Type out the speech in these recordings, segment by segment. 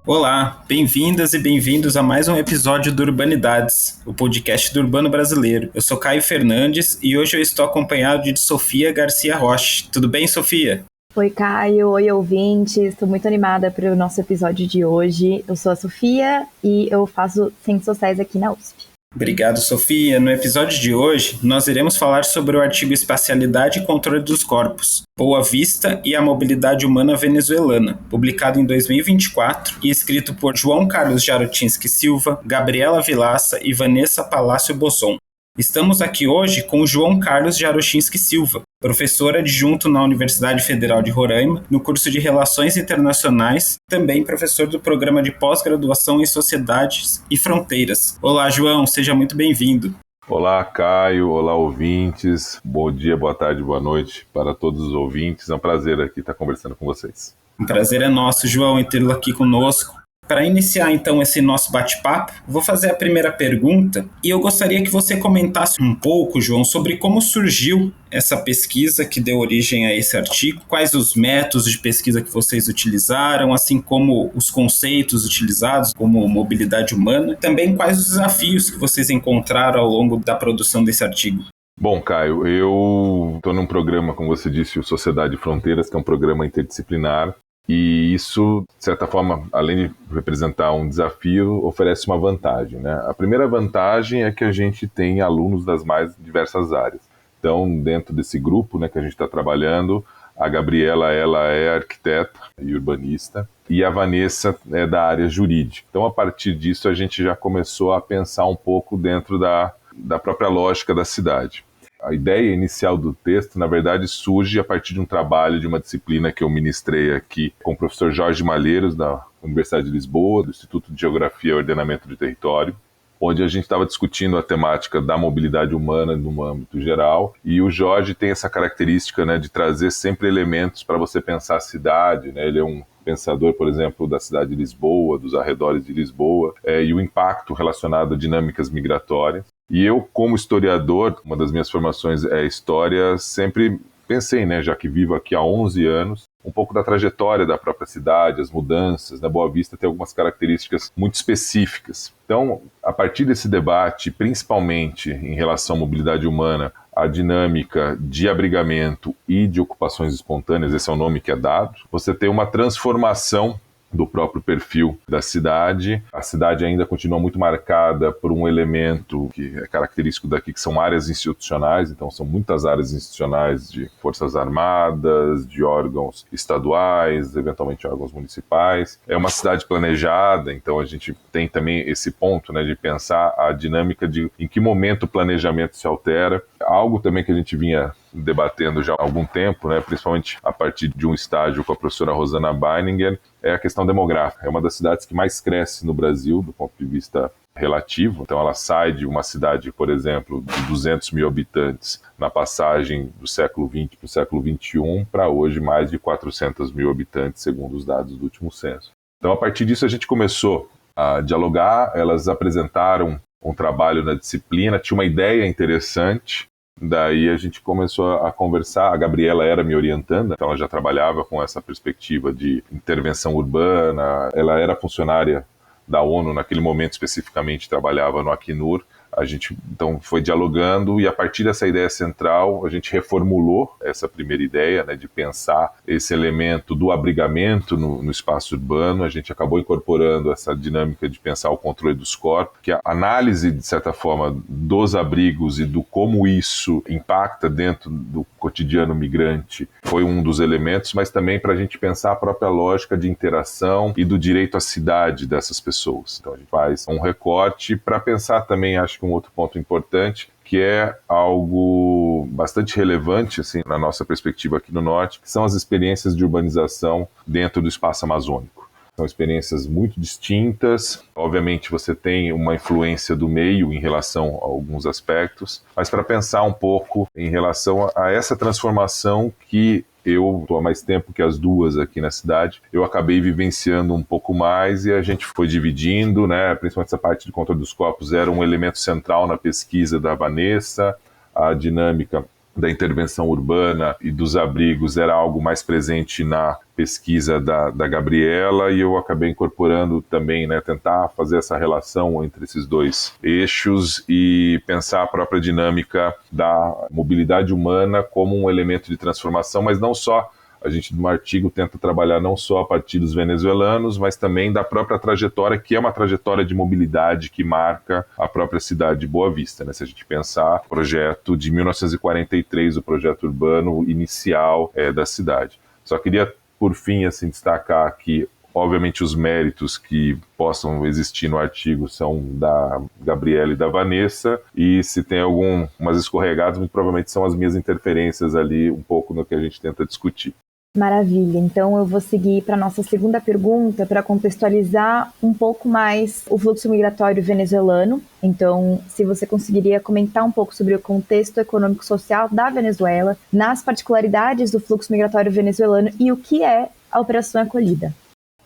Olá, bem-vindas e bem-vindos a mais um episódio do Urbanidades, o podcast do Urbano Brasileiro. Eu sou Caio Fernandes e hoje eu estou acompanhado de Sofia Garcia Rocha. Tudo bem, Sofia? Oi, Caio. Oi, ouvintes. Estou muito animada para o nosso episódio de hoje. Eu sou a Sofia e eu faço Ciências Sociais aqui na USP. Obrigado, Sofia. No episódio de hoje, nós iremos falar sobre o artigo Espacialidade e Controle dos Corpos, Boa Vista e a Mobilidade Humana Venezuelana, publicado em 2024 e escrito por João Carlos Jarotinski Silva, Gabriela Vilaça e Vanessa Palácio Bosson. Estamos aqui hoje com o João Carlos Jarotinski Silva, professor adjunto na Universidade Federal de Roraima, no curso de Relações Internacionais, também professor do programa de pós-graduação em Sociedades e Fronteiras. Olá, João, seja muito bem-vindo. Olá, Caio. Olá, ouvintes. Bom dia, boa tarde, boa noite para todos os ouvintes. É um prazer aqui estar conversando com vocês. Um prazer é nosso, João, em tê-lo aqui conosco. Para iniciar, então, esse nosso bate-papo, vou fazer a primeira pergunta e eu gostaria que você comentasse um pouco, João, sobre como surgiu essa pesquisa que deu origem a esse artigo, quais os métodos de pesquisa que vocês utilizaram, assim como os conceitos utilizados, como mobilidade humana, também quais os desafios que vocês encontraram ao longo da produção desse artigo. Bom, Caio, eu estou num programa, como você disse, o Sociedade e Fronteiras, que é um programa interdisciplinar. E isso, de certa forma, além de representar um desafio, oferece uma vantagem, né? A primeira vantagem é que a gente tem alunos das mais diversas áreas. Então, dentro desse grupo, né, que a gente está trabalhando, a Gabriela, ela é arquiteta e urbanista, e a Vanessa é da área jurídica. Então, a partir disso, a gente já começou a pensar um pouco dentro da própria lógica da cidade. A ideia inicial do texto, na verdade, surge a partir de um trabalho de uma disciplina que eu ministrei aqui com o professor Jorge Malheiros, da Universidade de Lisboa, do Instituto de Geografia e Ordenamento do Território, onde a gente estava discutindo a temática da mobilidade humana no âmbito geral, e o Jorge tem essa característica, né, de trazer sempre elementos para você pensar a cidade, né? Ele é um pensador, por exemplo, da cidade de Lisboa, dos arredores de Lisboa, e o impacto relacionado a dinâmicas migratórias. E eu, como historiador, uma das minhas formações é história, sempre pensei, né, já que vivo aqui há 11 anos, um pouco da trajetória da própria cidade, as mudanças. Na Boa Vista tem algumas características muito específicas. Então, a partir desse debate, principalmente em relação à mobilidade humana, a dinâmica de abrigamento e de ocupações espontâneas, esse é o nome que é dado, você tem uma transformação do próprio perfil da cidade. A cidade ainda continua muito marcada por um elemento que é característico daqui, que são áreas institucionais. Então são muitas áreas institucionais de forças armadas, de órgãos estaduais, eventualmente órgãos municipais. É uma cidade planejada, então a gente tem também esse ponto, né, de pensar a dinâmica de em que momento o planejamento se altera. Algo também que a gente vinha debatendo já há algum tempo, né, principalmente a partir de um estágio com a professora Rosana Beininger, é a questão demográfica. É uma das cidades que mais cresce no Brasil, do ponto de vista relativo. Então ela sai de uma cidade, por exemplo, de 200 mil habitantes na passagem do século XX para o século XXI, para hoje mais de 400 mil habitantes, segundo os dados do último censo. Então, a partir disso, a gente começou a dialogar. Elas apresentaram um trabalho na disciplina, tinha uma ideia interessante. Daí a gente começou a conversar. A Gabriela era me orientando, então ela já trabalhava com essa perspectiva de intervenção urbana. Ela era funcionária da ONU, naquele momento especificamente trabalhava no Acnur. A gente então foi dialogando e a partir dessa ideia central a gente reformulou essa primeira ideia, né, de pensar esse elemento do abrigamento no espaço urbano. A gente acabou incorporando essa dinâmica de pensar o controle dos corpos, que a análise, de certa forma, dos abrigos e do como isso impacta dentro do cotidiano migrante foi um dos elementos, mas também para a gente pensar a própria lógica de interação e do direito à cidade dessas pessoas. Então a gente faz um recorte para pensar também, acho que um outro ponto importante, que é algo bastante relevante assim, na nossa perspectiva aqui no Norte, que são as experiências de urbanização dentro do espaço amazônico. São experiências muito distintas. Obviamente você tem uma influência do meio em relação a alguns aspectos, mas para pensar um pouco em relação a essa transformação que eu estou há mais tempo que as duas aqui na cidade, eu acabei vivenciando um pouco mais e a gente foi dividindo, né? Principalmente essa parte de controle dos corpos era um elemento central na pesquisa da Vanessa, a dinâmica da intervenção urbana e dos abrigos era algo mais presente na pesquisa da Gabriela, e eu acabei incorporando também, tentar fazer essa relação entre esses dois eixos e pensar a própria dinâmica da mobilidade humana como um elemento de transformação, mas não só. A gente, no artigo, tenta trabalhar não só a partir dos venezuelanos, mas também da própria trajetória, que é uma trajetória de mobilidade que marca a própria cidade de Boa Vista. Se a gente pensar o projeto de 1943, o projeto urbano inicial da cidade. Só queria, por fim, assim, destacar que, obviamente, os méritos que possam existir no artigo são da Gabriela e da Vanessa, e se tem algumas escorregadas, muito provavelmente são as minhas interferências ali, um pouco no que a gente tenta discutir. Maravilha, então eu vou seguir para a nossa segunda pergunta para contextualizar um pouco mais o fluxo migratório venezuelano. Então, se você conseguiria comentar um pouco sobre o contexto econômico-social da Venezuela, nas particularidades do fluxo migratório venezuelano e o que é a Operação Acolhida.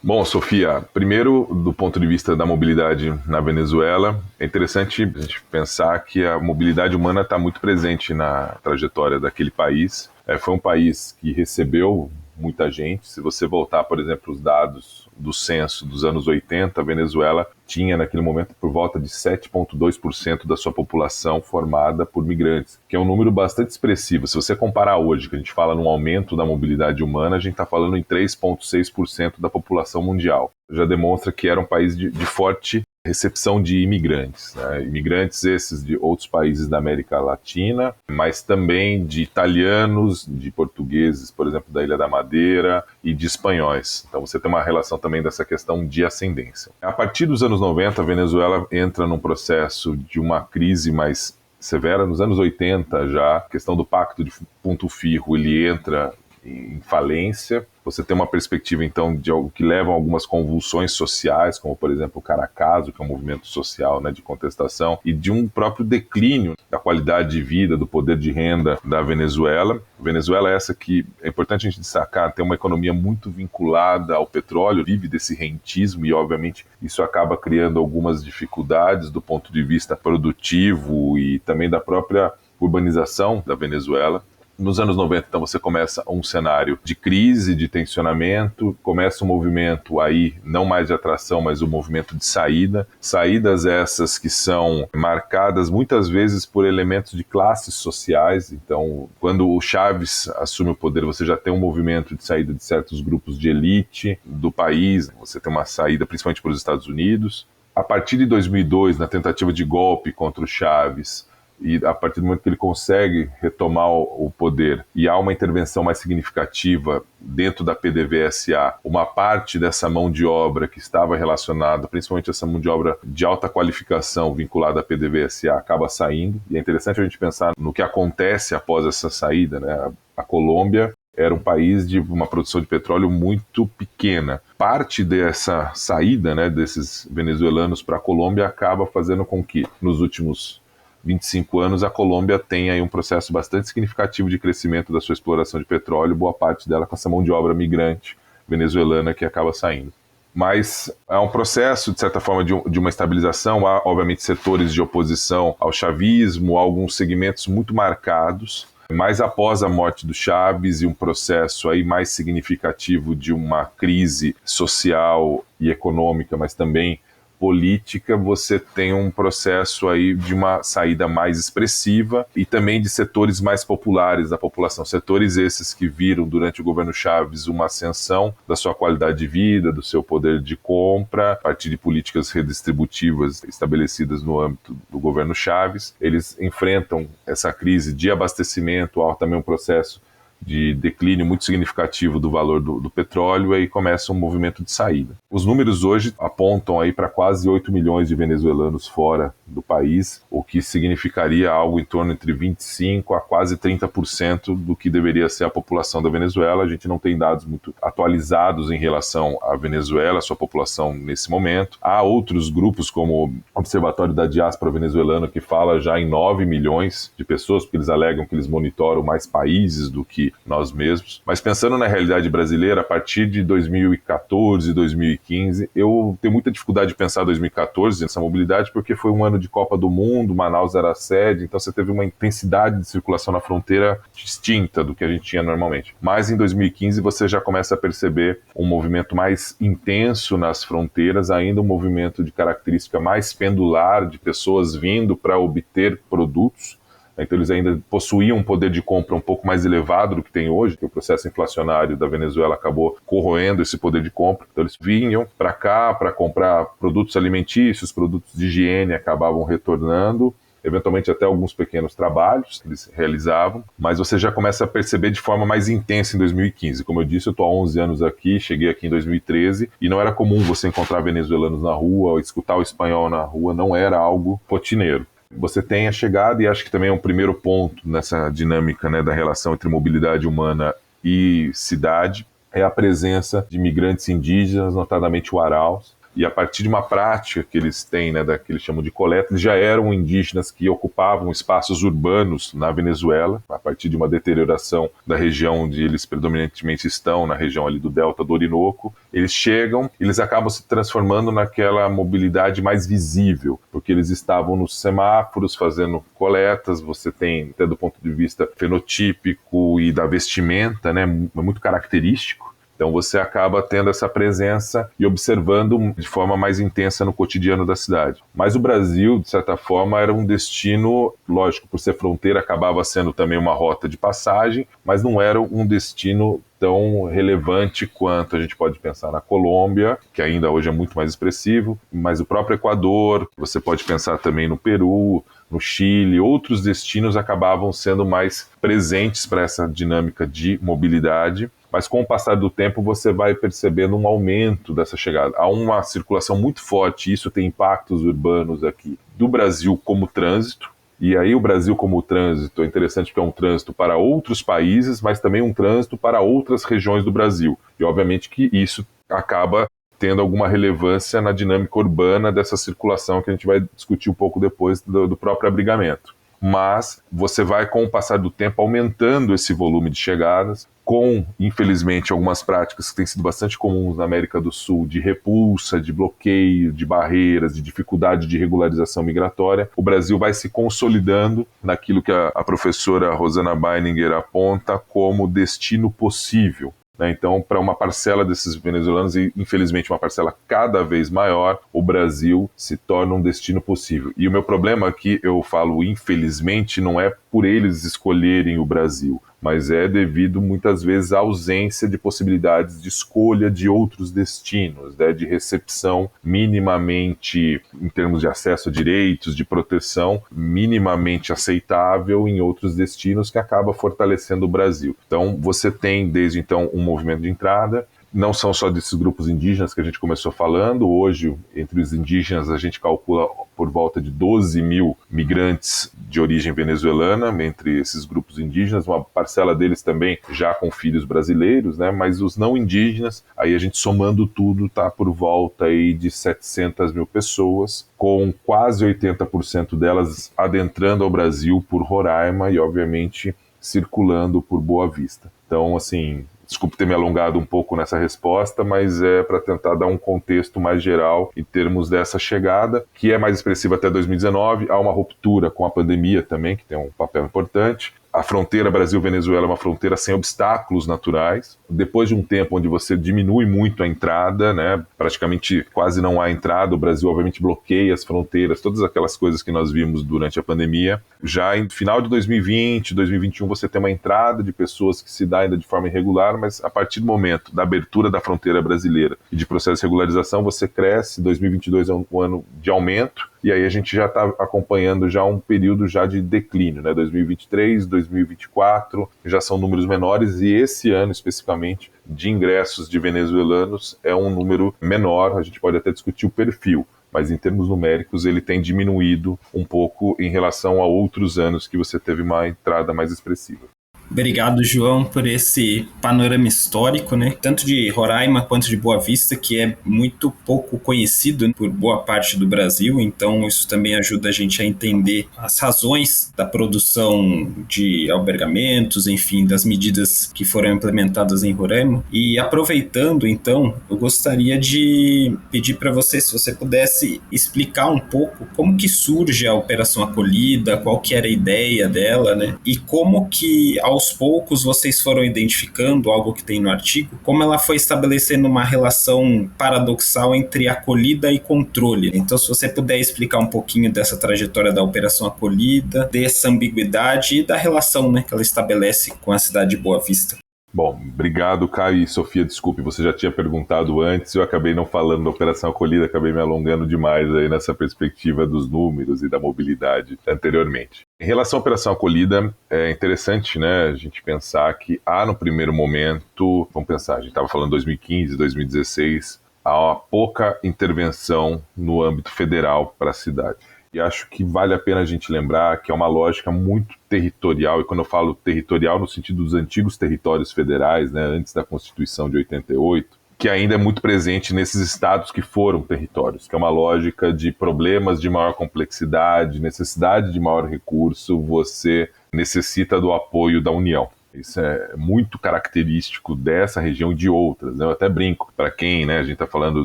Bom, Sofia, primeiro, do ponto de vista da mobilidade na Venezuela, é interessante a gente pensar que a mobilidade humana está muito presente na trajetória daquele país. Foi um país que recebeu muita gente. Se você voltar, por exemplo, os dados do censo dos anos 80, a Venezuela tinha naquele momento por volta de 7,2% da sua população formada por migrantes, que é um número bastante expressivo. Se você comparar hoje, que a gente fala num aumento da mobilidade humana, a gente está falando em 3,6% da população mundial. Já demonstra que era um país de forte recepção de imigrantes, imigrantes esses de outros países da América Latina, mas também de italianos, de portugueses, por exemplo, da Ilha da Madeira, e de espanhóis. Então você tem uma relação também dessa questão de ascendência. A partir dos anos 90, a Venezuela entra num processo de uma crise mais severa. Nos anos 80 já, a questão do Pacto de Punto Fijo, ele entra em falência. Você tem uma perspectiva, então, de algo que leva a algumas convulsões sociais, como, por exemplo, o Caracazo, que é um movimento social de contestação, e de um próprio declínio da qualidade de vida, do poder de renda da Venezuela. Venezuela é essa que, é importante a gente destacar, tem uma economia muito vinculada ao petróleo, vive desse rentismo, e, obviamente, isso acaba criando algumas dificuldades do ponto de vista produtivo e também da própria urbanização da Venezuela. Nos anos 90, então, você começa um cenário de crise, de tensionamento, começa um movimento aí, não mais de atração, mas um movimento de saída. Saídas essas que são marcadas muitas vezes por elementos de classes sociais. Então, quando o Chávez assume o poder, você já tem um movimento de saída de certos grupos de elite do país, você tem uma saída principalmente para os Estados Unidos. A partir de 2002, na tentativa de golpe contra o Chávez, e a partir do momento que ele consegue retomar o poder e há uma intervenção mais significativa dentro da PDVSA, uma parte dessa mão de obra que estava relacionada, principalmente essa mão de obra de alta qualificação vinculada à PDVSA, acaba saindo. E é interessante a gente pensar no que acontece após essa saída, A Colômbia era um país de uma produção de petróleo muito pequena. Parte dessa saída, desses venezuelanos para a Colômbia acaba fazendo com que, nos últimos 25 anos, a Colômbia tem aí um processo bastante significativo de crescimento da sua exploração de petróleo, boa parte dela com essa mão de obra migrante venezuelana que acaba saindo. Mas é um processo, de certa forma, de uma estabilização. Há, obviamente, setores de oposição ao chavismo, alguns segmentos muito marcados, mas após a morte do Chávez e um processo aí mais significativo de uma crise social e econômica, mas também política, você tem um processo aí de uma saída mais expressiva e também de setores mais populares da população, setores esses que viram durante o governo Chávez uma ascensão da sua qualidade de vida, do seu poder de compra, a partir de políticas redistributivas estabelecidas no âmbito do governo Chávez. Eles enfrentam essa crise de abastecimento, há também um processo de declínio muito significativo do valor do petróleo, e aí começa um movimento de saída. Os números hoje apontam aí para quase 8 milhões de venezuelanos fora do país, o que significaria algo em torno entre 25% a quase 30% do que deveria ser a população da Venezuela. A gente não tem dados muito atualizados em relação à Venezuela, sua população nesse momento. Há outros grupos, como o Observatório da Diáspora Venezuelana, que fala já em 9 milhões de pessoas, porque eles alegam que eles monitoram mais países do que nós mesmos. Mas pensando na realidade brasileira, a partir de 2014, 2015, eu tenho muita dificuldade de pensar 2014 nessa mobilidade, porque foi um ano de Copa do Mundo, Manaus era a sede, então você teve uma intensidade de circulação na fronteira distinta do que a gente tinha normalmente. Mas em 2015 você já começa a perceber um movimento mais intenso nas fronteiras, ainda um movimento de característica mais pendular, de pessoas vindo para obter produtos. Então eles ainda possuíam um poder de compra um pouco mais elevado do que tem hoje, que o processo inflacionário da Venezuela acabou corroendo esse poder de compra. Então eles vinham para cá para comprar produtos alimentícios, produtos de higiene, acabavam retornando, eventualmente até alguns pequenos trabalhos que eles realizavam, mas você já começa a perceber de forma mais intensa em 2015. Como eu disse, eu estou há 11 anos aqui, cheguei aqui em 2013, e não era comum você encontrar venezuelanos na rua, ou escutar o espanhol na rua, não era algo rotineiro. Você tem a chegada, e acho que também é um primeiro ponto nessa dinâmica, né, da relação entre mobilidade humana e cidade, é a presença de imigrantes indígenas, notadamente Waraus. E a partir de uma prática que eles têm, né, que eles chamam de coleta, eles já eram indígenas que ocupavam espaços urbanos na Venezuela, a partir de uma deterioração da região onde eles predominantemente estão, na região ali do Delta do Orinoco. Eles chegam, eles acabam se transformando naquela mobilidade mais visível, porque eles estavam nos semáforos fazendo coletas. Você tem, até do ponto de vista fenotípico e da vestimenta, né, muito característico. Então você acaba tendo essa presença e observando de forma mais intensa no cotidiano da cidade. Mas o Brasil, de certa forma, era um destino, lógico, por ser fronteira, acabava sendo também uma rota de passagem, mas não era um destino tão relevante quanto a gente pode pensar na Colômbia, que ainda hoje é muito mais expressivo, mas o próprio Equador, você pode pensar também no Peru, no Chile, outros destinos acabavam sendo mais presentes para essa dinâmica de mobilidade. Mas com o passar do tempo você vai percebendo um aumento dessa chegada. Há uma circulação muito forte, e isso tem impactos urbanos aqui, do Brasil como trânsito. E aí o Brasil como trânsito é interessante porque é um trânsito para outros países, mas também um trânsito para outras regiões do Brasil. E obviamente que isso acaba tendo alguma relevância na dinâmica urbana dessa circulação que a gente vai discutir um pouco depois do próprio abrigamento. Mas você vai, com o passar do tempo, aumentando esse volume de chegadas, com, infelizmente, algumas práticas que têm sido bastante comuns na América do Sul, de repulsa, de bloqueio, de barreiras, de dificuldade de regularização migratória. O Brasil vai se consolidando naquilo que a professora Rosana Beininger aponta como destino possível. Então, para uma parcela desses venezuelanos, e infelizmente uma parcela cada vez maior, o Brasil se torna um destino possível. E o meu problema aqui, eu falo infelizmente, não é por eles escolherem o Brasil, mas é devido muitas vezes à ausência de possibilidades de escolha de outros destinos, né, de recepção minimamente, em termos de acesso a direitos, de proteção, minimamente aceitável em outros destinos, que acaba fortalecendo o Brasil. Então você tem desde então um movimento de entrada. Não são só desses grupos indígenas que a gente começou falando. Hoje, entre os indígenas, a gente calcula por volta de 12 mil migrantes de origem venezuelana, entre esses grupos indígenas, uma parcela deles também já com filhos brasileiros, né? Mas os não indígenas, aí a gente somando tudo, está por volta aí de 700 mil pessoas, com quase 80% delas adentrando ao Brasil por Roraima e, obviamente, circulando por Boa Vista. Então, assim, desculpe ter me alongado um pouco nessa resposta, mas é para tentar dar um contexto mais geral em termos dessa chegada, que é mais expressiva até 2019. Há uma ruptura com a pandemia também, que tem um papel importante. A fronteira Brasil-Venezuela é uma fronteira sem obstáculos naturais. Depois de um tempo onde você diminui muito a entrada, né, praticamente quase não há entrada, o Brasil obviamente bloqueia as fronteiras, todas aquelas coisas que nós vimos durante a pandemia. Já em final de 2020, 2021, você tem uma entrada de pessoas que se dá ainda de forma irregular, mas a partir do momento da abertura da fronteira brasileira e de processo de regularização, você cresce. 2022 é um ano de aumento. E aí a gente já está acompanhando já um período já de declínio, né? 2023, 2024, já são números menores, e esse ano especificamente de ingressos de venezuelanos é um número menor. A gente pode até discutir o perfil, mas em termos numéricos ele tem diminuído um pouco em relação a outros anos que você teve uma entrada mais expressiva. Obrigado, João, por esse panorama histórico, né? Tanto de Roraima quanto de Boa Vista, que é muito pouco conhecido, né, por boa parte do Brasil. Então, isso também ajuda a gente a entender as razões da produção de albergamentos, enfim, das medidas que foram implementadas em Roraima. E aproveitando, então, eu gostaria de pedir para você, se você pudesse explicar um pouco como que surge a Operação Acolhida, qual que era a ideia dela, né? E como que, aos poucos, vocês foram identificando algo que tem no artigo, como ela foi estabelecendo uma relação paradoxal entre acolhida e controle. Então, se você puder explicar um pouquinho dessa trajetória da Operação Acolhida, dessa ambiguidade e da relação, né, que ela estabelece com a cidade de Boa Vista. Bom, obrigado, Caio e Sofia, desculpe, você já tinha perguntado antes, eu acabei não falando da Operação Acolhida, acabei me alongando demais aí nessa perspectiva dos números e da mobilidade anteriormente. Em relação à Operação Acolhida, é interessante, né, a gente pensar que no primeiro momento, vamos pensar, a gente estava falando 2015, 2016, há pouca intervenção no âmbito federal para a cidade. E acho que vale a pena a gente lembrar que é uma lógica muito territorial, e quando eu falo territorial no sentido dos antigos territórios federais, né, antes da Constituição de 88, que ainda é muito presente nesses estados que foram territórios, que é uma lógica de problemas de maior complexidade, necessidade de maior recurso, você necessita do apoio da União. Isso é muito característico dessa região e de outras, né? Eu até brinco, para quem, né, a gente está falando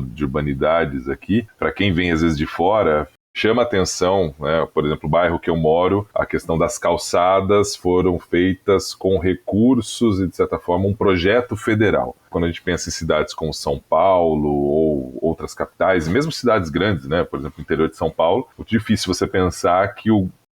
de urbanidades aqui, para quem vem às vezes de fora, chama atenção, né? Por exemplo, o bairro que eu moro, a questão das calçadas foram feitas com recursos e, de certa forma, um projeto federal. Quando a gente pensa em cidades como São Paulo ou outras capitais, e mesmo cidades grandes, né? Por exemplo, no interior de São Paulo, é muito difícil você pensar que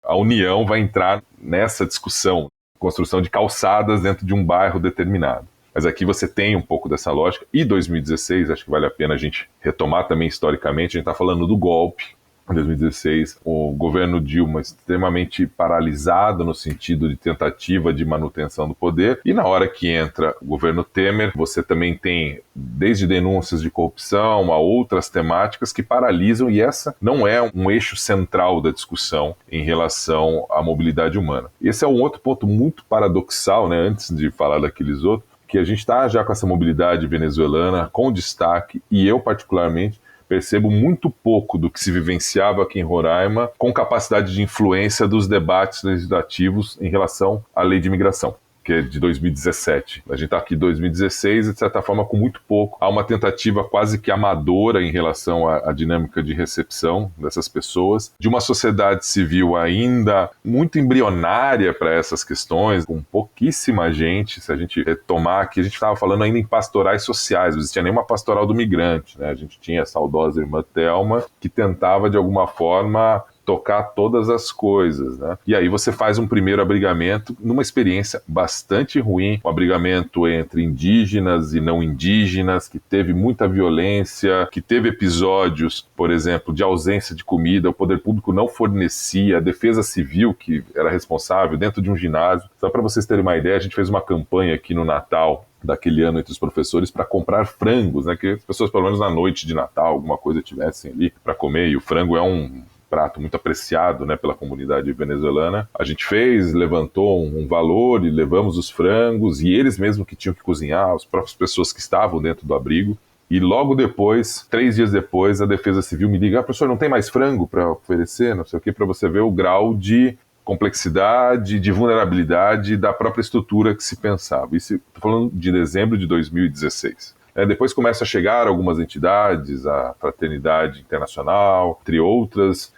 a União vai entrar nessa discussão, construção de calçadas dentro de um bairro determinado. Mas aqui você tem um pouco dessa lógica. E 2016, acho que vale a pena a gente retomar também historicamente, a gente está falando do golpe. Em 2016, o governo Dilma extremamente paralisado no sentido de tentativa de manutenção do poder, e na hora que entra o governo Temer, você também tem desde denúncias de corrupção a outras temáticas que paralisam, e essa não é um eixo central da discussão em relação à mobilidade humana. Esse é um outro ponto muito paradoxal, né, antes de falar daqueles outros, que a gente está já com essa mobilidade venezuelana com destaque, e eu particularmente percebo muito pouco do que se vivenciava aqui em Roraima com capacidade de influência dos debates legislativos em relação à lei de imigração, que é de 2017. A gente está aqui em 2016 e, de certa forma, com muito pouco. Há uma tentativa quase que amadora em relação à dinâmica de recepção dessas pessoas, de uma sociedade civil ainda muito embrionária para essas questões, com pouquíssima gente. Se a gente retomar aqui, a gente estava falando ainda em pastorais sociais, não existia nenhuma pastoral do migrante, né? A gente tinha a saudosa irmã Thelma, que tentava, de alguma forma, tocar todas as coisas, né? E aí você faz um primeiro abrigamento numa experiência bastante ruim, um abrigamento entre indígenas e não indígenas, que teve muita violência, que teve episódios, por exemplo, de ausência de comida, o poder público não fornecia, a defesa civil, que era responsável, dentro de um ginásio. Só para vocês terem uma ideia, a gente fez uma campanha aqui no Natal daquele ano entre os professores para comprar frangos, né? Que as pessoas, pelo menos na noite de Natal, alguma coisa tivessem ali para comer, e o frango é um prato muito apreciado, né, pela comunidade venezuelana. A gente levantou um valor e levamos os frangos, e eles mesmos que tinham que cozinhar, as próprias pessoas que estavam dentro do abrigo. E logo depois, 3 dias depois, a Defesa Civil me liga: professor, não tem mais frango para oferecer? Não sei o que, para você ver o grau de complexidade, de vulnerabilidade da própria estrutura que se pensava. Isso, estou falando de dezembro de 2016. Depois começa a chegar algumas entidades, a Fraternidade Internacional, entre outras.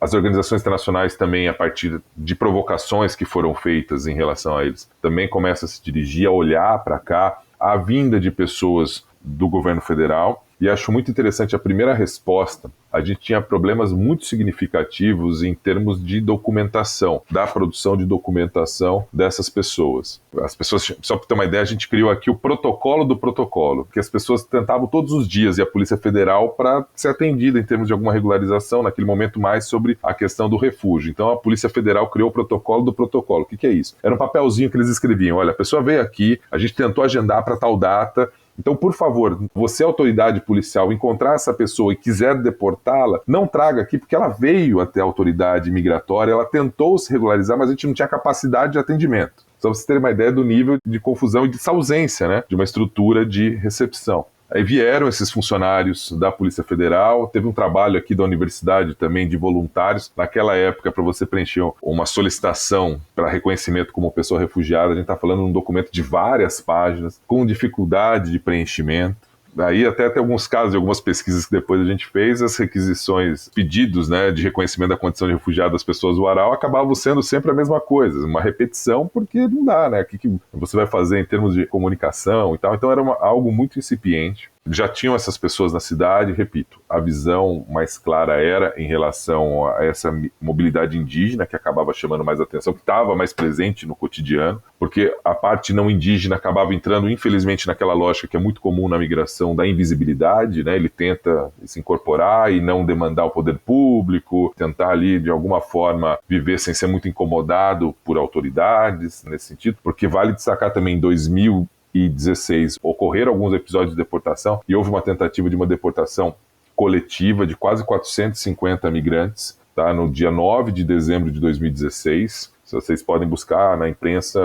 As organizações internacionais também, a partir de provocações que foram feitas em relação a eles, também começam a se dirigir, a olhar para cá, a vinda de pessoas do governo federal. E acho muito interessante a primeira resposta. A gente tinha problemas muito significativos em termos de documentação, da produção de documentação dessas pessoas. As pessoas, só para ter uma ideia, a gente criou aqui o protocolo do protocolo, que as pessoas tentavam todos os dias ir à Polícia Federal para ser atendida em termos de alguma regularização, naquele momento mais sobre a questão do refúgio. Então a Polícia Federal criou o protocolo do protocolo. O que é isso? Era um papelzinho que eles escreviam: olha, a pessoa veio aqui, a gente tentou agendar para tal data. Então, por favor, você, autoridade policial, encontrar essa pessoa e quiser deportá-la, não traga aqui, porque ela veio até a autoridade migratória, ela tentou se regularizar, mas a gente não tinha capacidade de atendimento. Só para vocês terem uma ideia do nível de confusão e dessa ausência, né, de uma estrutura de recepção. Aí vieram esses funcionários da Polícia Federal, teve um trabalho aqui da universidade também de voluntários. Naquela época, para você preencher uma solicitação para reconhecimento como pessoa refugiada, a gente está falando de um documento de várias páginas, com dificuldade de preenchimento. Aí até tem alguns casos de algumas pesquisas que depois a gente fez, as requisições, pedidos, né, de reconhecimento da condição de refugiado das pessoas do Aral acabavam sendo sempre a mesma coisa, uma repetição, porque não dá, né? O que você vai fazer em termos de comunicação e tal? Então era algo muito incipiente. Já tinham essas pessoas na cidade, repito, a visão mais clara era em relação a essa mobilidade indígena, que acabava chamando mais atenção, que estava mais presente no cotidiano, porque a parte não indígena acabava entrando, infelizmente, naquela lógica que é muito comum na migração da invisibilidade, né? Ele tenta se incorporar e não demandar o poder público, tentar ali, de alguma forma, viver sem ser muito incomodado por autoridades, nesse sentido, porque vale destacar também em 2016 ocorreram alguns episódios de deportação e houve uma tentativa de uma deportação coletiva de quase 450 migrantes, tá? No dia 9 de dezembro de 2016. Se vocês podem buscar na imprensa,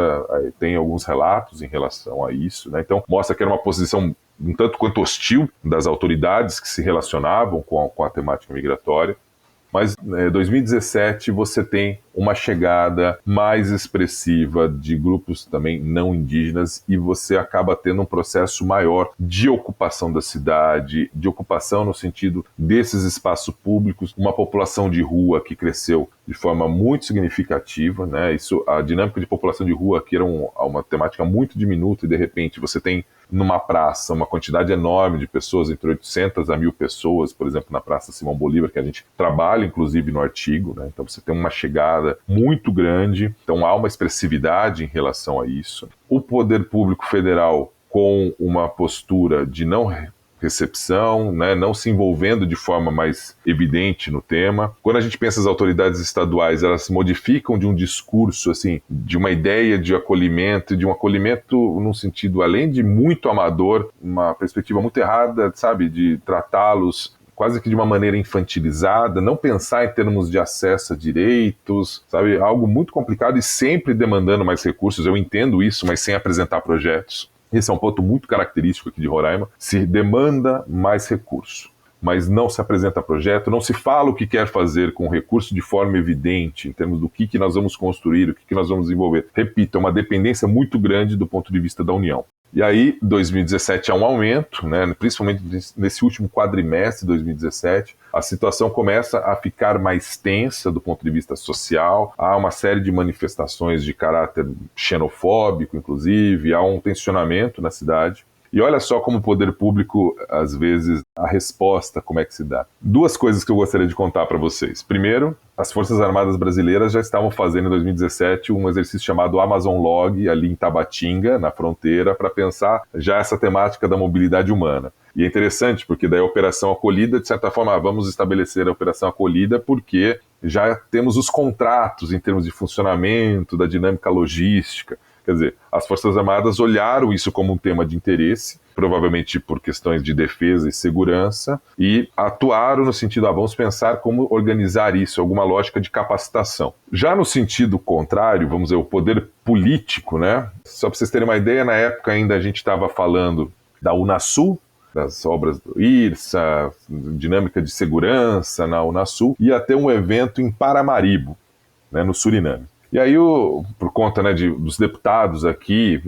tem alguns relatos em relação a isso, né? Então mostra que era uma posição um tanto quanto hostil das autoridades que se relacionavam com a temática migratória. Mas em 2017 você tem uma chegada mais expressiva de grupos também não indígenas e você acaba tendo um processo maior de ocupação da cidade, de ocupação no sentido desses espaços públicos, uma população de rua que cresceu de forma muito significativa, né? Isso, a dinâmica de população de rua aqui era uma temática muito diminuta e de repente você tem numa praça uma quantidade enorme de pessoas, entre 800 a 1.000 pessoas, por exemplo, na Praça Simão Bolívar, que a gente trabalha inclusive no artigo, né? Então você tem uma chegada muito grande, então há uma expressividade em relação a isso. O poder público federal com uma postura de não recepção, né, não se envolvendo de forma mais evidente no tema. Quando a gente pensa as autoridades estaduais, elas se modificam de um discurso, assim, de uma ideia de acolhimento, de um acolhimento num sentido, além de muito amador, uma perspectiva muito errada, sabe, de tratá-los quase que de uma maneira infantilizada, não pensar em termos de acesso a direitos, sabe, algo muito complicado e sempre demandando mais recursos. Eu entendo isso, mas sem apresentar projetos. Esse é um ponto muito característico aqui de Roraima. Se demanda mais recurso, mas não se apresenta projeto, não se fala o que quer fazer com o recurso de forma evidente, em termos do que nós vamos construir, o que nós vamos desenvolver. Repito, é uma dependência muito grande do ponto de vista da União. E aí, 2017 há um aumento, né, principalmente nesse último quadrimestre de 2017, a situação começa a ficar mais tensa do ponto de vista social, há uma série de manifestações de caráter xenofóbico, inclusive, há um tensionamento na cidade. E olha só como o poder público, às vezes, a resposta, como é que se dá. Duas coisas que eu gostaria de contar para vocês. Primeiro, as Forças Armadas Brasileiras já estavam fazendo em 2017 um exercício chamado Amazon Log, ali em Tabatinga, na fronteira, para pensar já essa temática da mobilidade humana. E é interessante, porque daí a Operação Acolhida, de certa forma, vamos estabelecer a Operação Acolhida porque já temos os contratos em termos de funcionamento, da dinâmica logística. Quer dizer, as Forças Armadas olharam isso como um tema de interesse, provavelmente por questões de defesa e segurança, e atuaram no sentido, vamos pensar como organizar isso, alguma lógica de capacitação. Já no sentido contrário, vamos dizer, o poder político, né? Só para vocês terem uma ideia, na época ainda a gente estava falando da Unasul, das obras do IRSA, dinâmica de segurança na Unasul, ia ter um evento em Paramaribo, né, no Suriname. E aí, por conta, né, dos deputados aqui,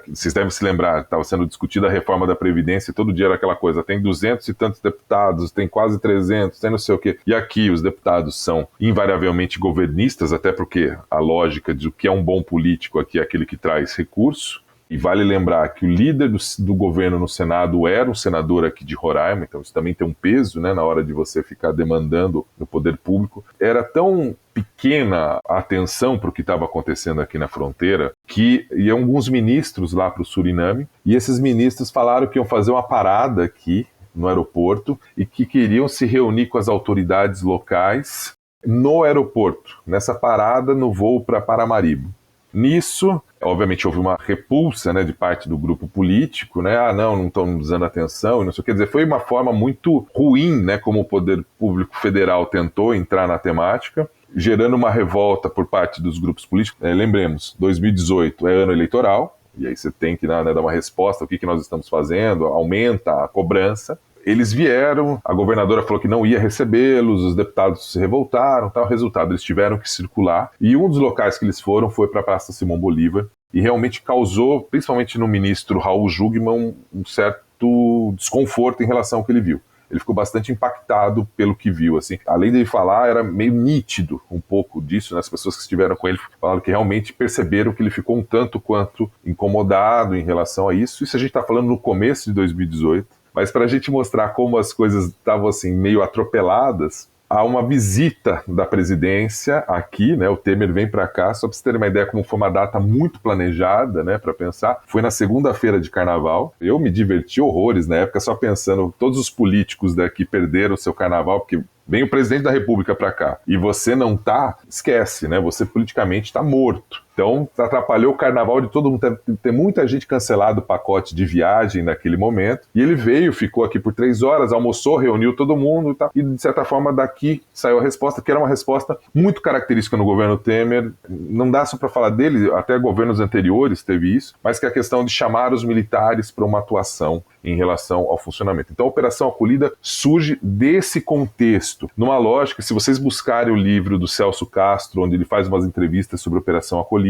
vocês devem se lembrar, estava sendo discutida a reforma da Previdência, e todo dia era aquela coisa, tem 200 e tantos deputados, tem quase 300, tem não sei o quê. E aqui os deputados são invariavelmente governistas, até porque a lógica de o que é um bom político aqui é aquele que traz recurso. E vale lembrar que o líder do governo no Senado era um senador aqui de Roraima, então isso também tem um peso, né, na hora de você ficar demandando no poder público. Era tão pequena a atenção para o que estava acontecendo aqui na fronteira que iam alguns ministros lá para o Suriname e esses ministros falaram que iam fazer uma parada aqui no aeroporto e que queriam se reunir com as autoridades locais no aeroporto, nessa parada no voo para Paramaribo. Nisso, obviamente, houve uma repulsa, né, de parte do grupo político, né? Não estão dando atenção, e não sei o que. Quer dizer, foi uma forma muito ruim, né, como o poder público federal tentou entrar na temática. gerando uma revolta por parte dos grupos políticos. Lembremos, 2018 é ano eleitoral, e aí você tem que dar uma resposta, o que nós estamos fazendo, aumenta a cobrança. Eles vieram, a governadora falou que não ia recebê-los, os deputados se revoltaram, tal. Resultado, eles tiveram que circular, e um dos locais que eles foram foi para a Praça Simão Bolívar, e realmente causou, principalmente no ministro Raul Jungmann, um certo desconforto em relação ao que ele viu. Ele ficou bastante impactado pelo que viu, assim. Além de ele falar, era meio nítido um pouco disso, né? As pessoas que estiveram com ele falaram que realmente perceberam que ele ficou um tanto quanto incomodado em relação a isso. Isso a gente está falando no começo de 2018, mas para a gente mostrar como as coisas estavam assim meio atropeladas, há uma visita da presidência aqui, né? O Temer vem para cá, só para vocês terem uma ideia como foi uma data muito planejada, né? Para pensar, foi na segunda-feira de carnaval. Eu me diverti horrores na época, só pensando, todos os políticos daqui perderam o seu carnaval, porque vem o presidente da República para cá e você não tá, esquece, né? Você politicamente está morto. Então, atrapalhou o carnaval de todo mundo. Tem muita gente cancelado o pacote de viagem naquele momento. E ele veio, ficou aqui por 3 horas, almoçou, reuniu todo mundo e tal. E, de certa forma, daqui saiu a resposta, que era uma resposta muito característica no governo Temer. Não dá só para falar dele, até governos anteriores teve isso, mas que é a questão de chamar os militares para uma atuação em relação ao funcionamento. Então, a Operação Acolhida surge desse contexto. Numa lógica, se vocês buscarem o livro do Celso Castro, onde ele faz umas entrevistas sobre a Operação Acolhida,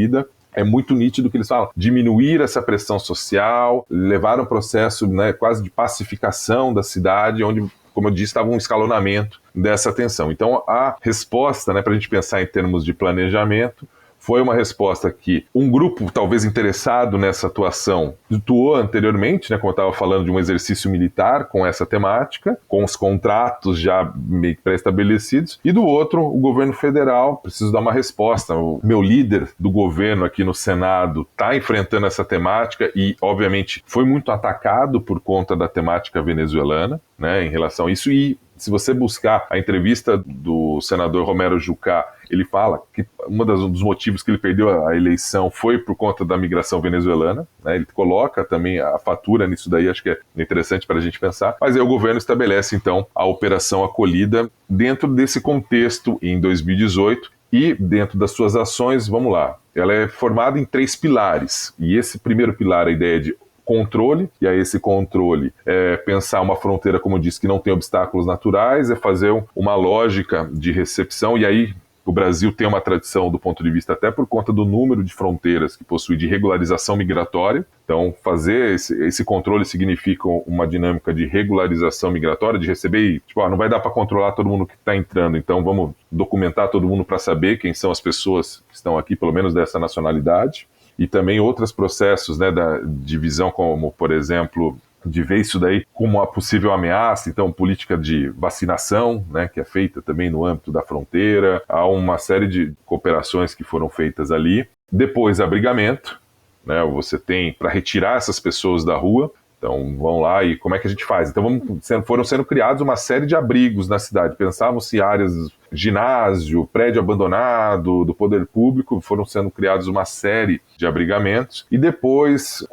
é muito nítido que eles falam, diminuir essa pressão social, levar um processo, né, quase de pacificação da cidade, onde, como eu disse, estava um escalonamento dessa tensão. Então, a resposta, né, para a gente pensar em termos de planejamento, foi uma resposta que um grupo talvez interessado nessa atuação atuou anteriormente, né, como eu estava falando, de um exercício militar com essa temática, com os contratos já meio pré-estabelecidos, e do outro, o governo federal. Preciso dar uma resposta. O meu líder do governo aqui no Senado está enfrentando essa temática e, obviamente, foi muito atacado por conta da temática venezuelana, né, em relação a isso. E se você buscar a entrevista do senador Romero Jucá, ele fala que um dos motivos que ele perdeu a eleição foi por conta da migração venezuelana, né? Ele coloca também a fatura nisso daí, acho que é interessante para a gente pensar. Mas aí o governo estabelece, então, a Operação Acolhida dentro desse contexto em 2018 e dentro das suas ações, vamos lá, ela é formada em 3 pilares. E esse primeiro pilar, a ideia de controle, e aí esse controle é pensar uma fronteira, como eu disse, que não tem obstáculos naturais, é fazer uma lógica de recepção, e aí o Brasil tem uma tradição do ponto de vista até por conta do número de fronteiras que possui de regularização migratória. Então, fazer esse controle significa uma dinâmica de regularização migratória, de receber e, não vai dar para controlar todo mundo que está entrando, então vamos documentar todo mundo para saber quem são as pessoas que estão aqui, pelo menos dessa nacionalidade. E também outros processos, né, da divisão, como, por exemplo, de ver isso daí como uma possível ameaça, então política de vacinação, né, que é feita também no âmbito da fronteira, há uma série de cooperações que foram feitas ali. Depois, abrigamento, né, você tem para retirar essas pessoas da rua. Então, vão lá e como é que a gente faz? Então, foram sendo criados uma série de abrigos na cidade. Pensavam-se áreas, ginásio, prédio abandonado do poder público, foram sendo criados uma série de abrigamentos. E depois,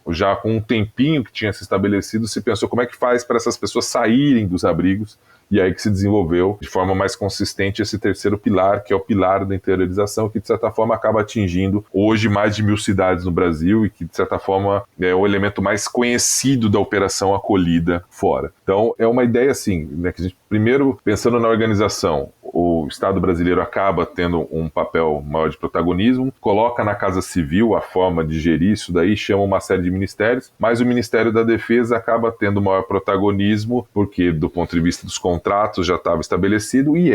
já com um tempinho que tinha se estabelecido, se pensou como é que faz para essas pessoas saírem dos abrigos. E aí que se desenvolveu de forma mais consistente esse terceiro pilar, que é o pilar da interiorização, que de certa forma acaba atingindo hoje mais de 1.000 cidades no Brasil e que de certa forma é o elemento mais conhecido da Operação Acolhida fora. Então é uma ideia assim, né, que a gente, primeiro, pensando na organização, o Estado brasileiro acaba tendo um papel maior de protagonismo, coloca na Casa Civil a forma de gerir isso daí, chama uma série de ministérios, mas o Ministério da Defesa acaba tendo maior protagonismo, porque do ponto de vista dos contratos já estava estabelecido e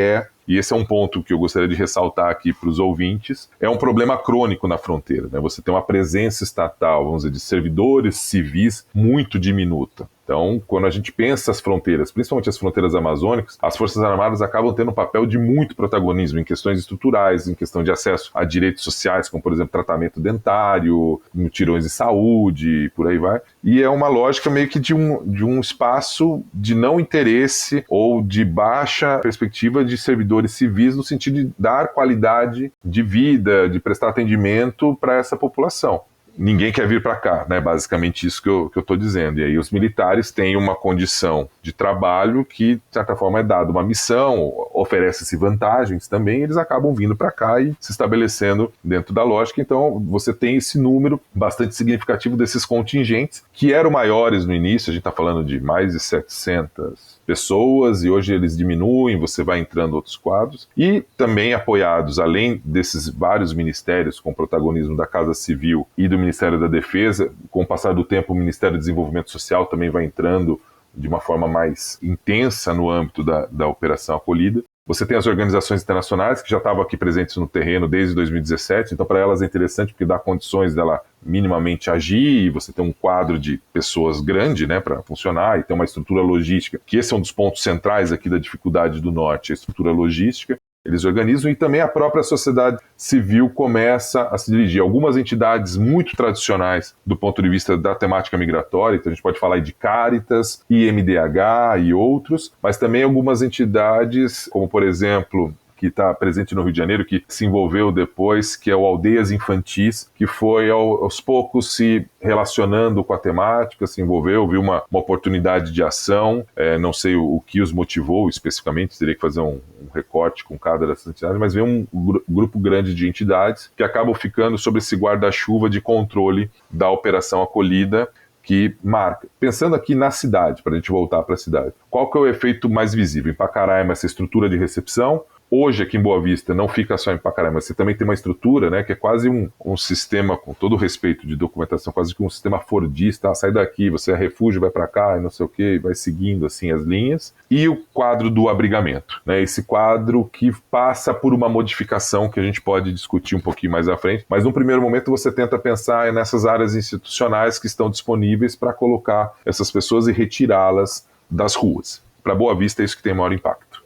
esse é um ponto que eu gostaria de ressaltar aqui para os ouvintes, é um problema crônico na fronteira, né? Você tem uma presença estatal, vamos dizer, de servidores civis muito diminuta. Então, quando a gente pensa as fronteiras, principalmente as fronteiras amazônicas, as Forças Armadas acabam tendo um papel de muito protagonismo em questões estruturais, em questão de acesso a direitos sociais, como, por exemplo, tratamento dentário, mutirões de saúde, por aí vai. E é uma lógica meio que de um espaço de não interesse ou de baixa perspectiva de servidores civis, no sentido de dar qualidade de vida, de prestar atendimento para essa população. Ninguém quer vir para cá, né? Basicamente isso que eu estou dizendo. E aí os militares têm uma condição de trabalho que, de certa forma, é dada uma missão, oferece-se vantagens também, eles acabam vindo para cá e se estabelecendo dentro da lógica. Então você tem esse número bastante significativo desses contingentes, que eram maiores no início, a gente está falando de mais de 700 pessoas, e hoje eles diminuem, você vai entrando outros quadros, e também apoiados, além desses vários ministérios com protagonismo da Casa Civil e do Ministério da Defesa, com o passar do tempo o Ministério do Desenvolvimento Social também vai entrando de uma forma mais intensa no âmbito da Operação Acolhida. Você tem as organizações internacionais que já estavam aqui presentes no terreno desde 2017, então para elas é interessante porque dá condições dela minimamente agir, e você tem um quadro de pessoas grande, né, para funcionar, e tem uma estrutura logística, que esse é um dos pontos centrais aqui da dificuldade do Norte, a estrutura logística. Eles organizam, e também a própria sociedade civil começa a se dirigir. Algumas entidades muito tradicionais do ponto de vista da temática migratória, então a gente pode falar de Caritas, IMDH e outros, mas também algumas entidades, como por exemplo, que está presente no Rio de Janeiro, que se envolveu depois, que é o Aldeias Infantis, que foi aos poucos se relacionando com a temática, se envolveu, viu uma oportunidade de ação, não sei o que os motivou especificamente, teria que fazer um recorte com cada dessas entidades, mas veio um grupo grande de entidades que acabam ficando sob esse guarda-chuva de controle da Operação Acolhida, que marca. Pensando aqui na cidade, para a gente voltar para a cidade, qual que é o efeito mais visível? Em Pacaraima, essa estrutura de recepção. Hoje, aqui em Boa Vista, não fica só em Pacaraima, mas você também tem uma estrutura, né, que é quase um sistema, com todo o respeito de documentação, quase que um sistema fordista, sai daqui, você é refúgio, vai para cá, e não sei o quê, e vai seguindo assim as linhas. E o quadro do abrigamento, né, esse quadro que passa por uma modificação que a gente pode discutir um pouquinho mais à frente, mas no primeiro momento você tenta pensar nessas áreas institucionais que estão disponíveis para colocar essas pessoas e retirá-las das ruas. Para Boa Vista é isso que tem maior impacto.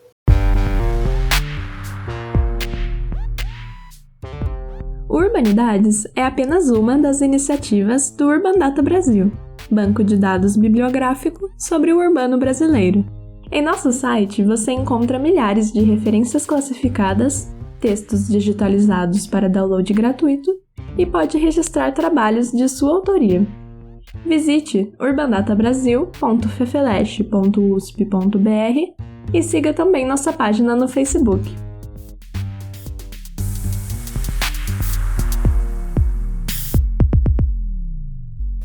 Urbanidades é apenas uma das iniciativas do Urban Data Brasil, banco de dados bibliográfico sobre o urbano brasileiro. Em nosso site você encontra milhares de referências classificadas, textos digitalizados para download gratuito e pode registrar trabalhos de sua autoria. Visite urbandatabrasil.fefeleche.usp.br e siga também nossa página no Facebook.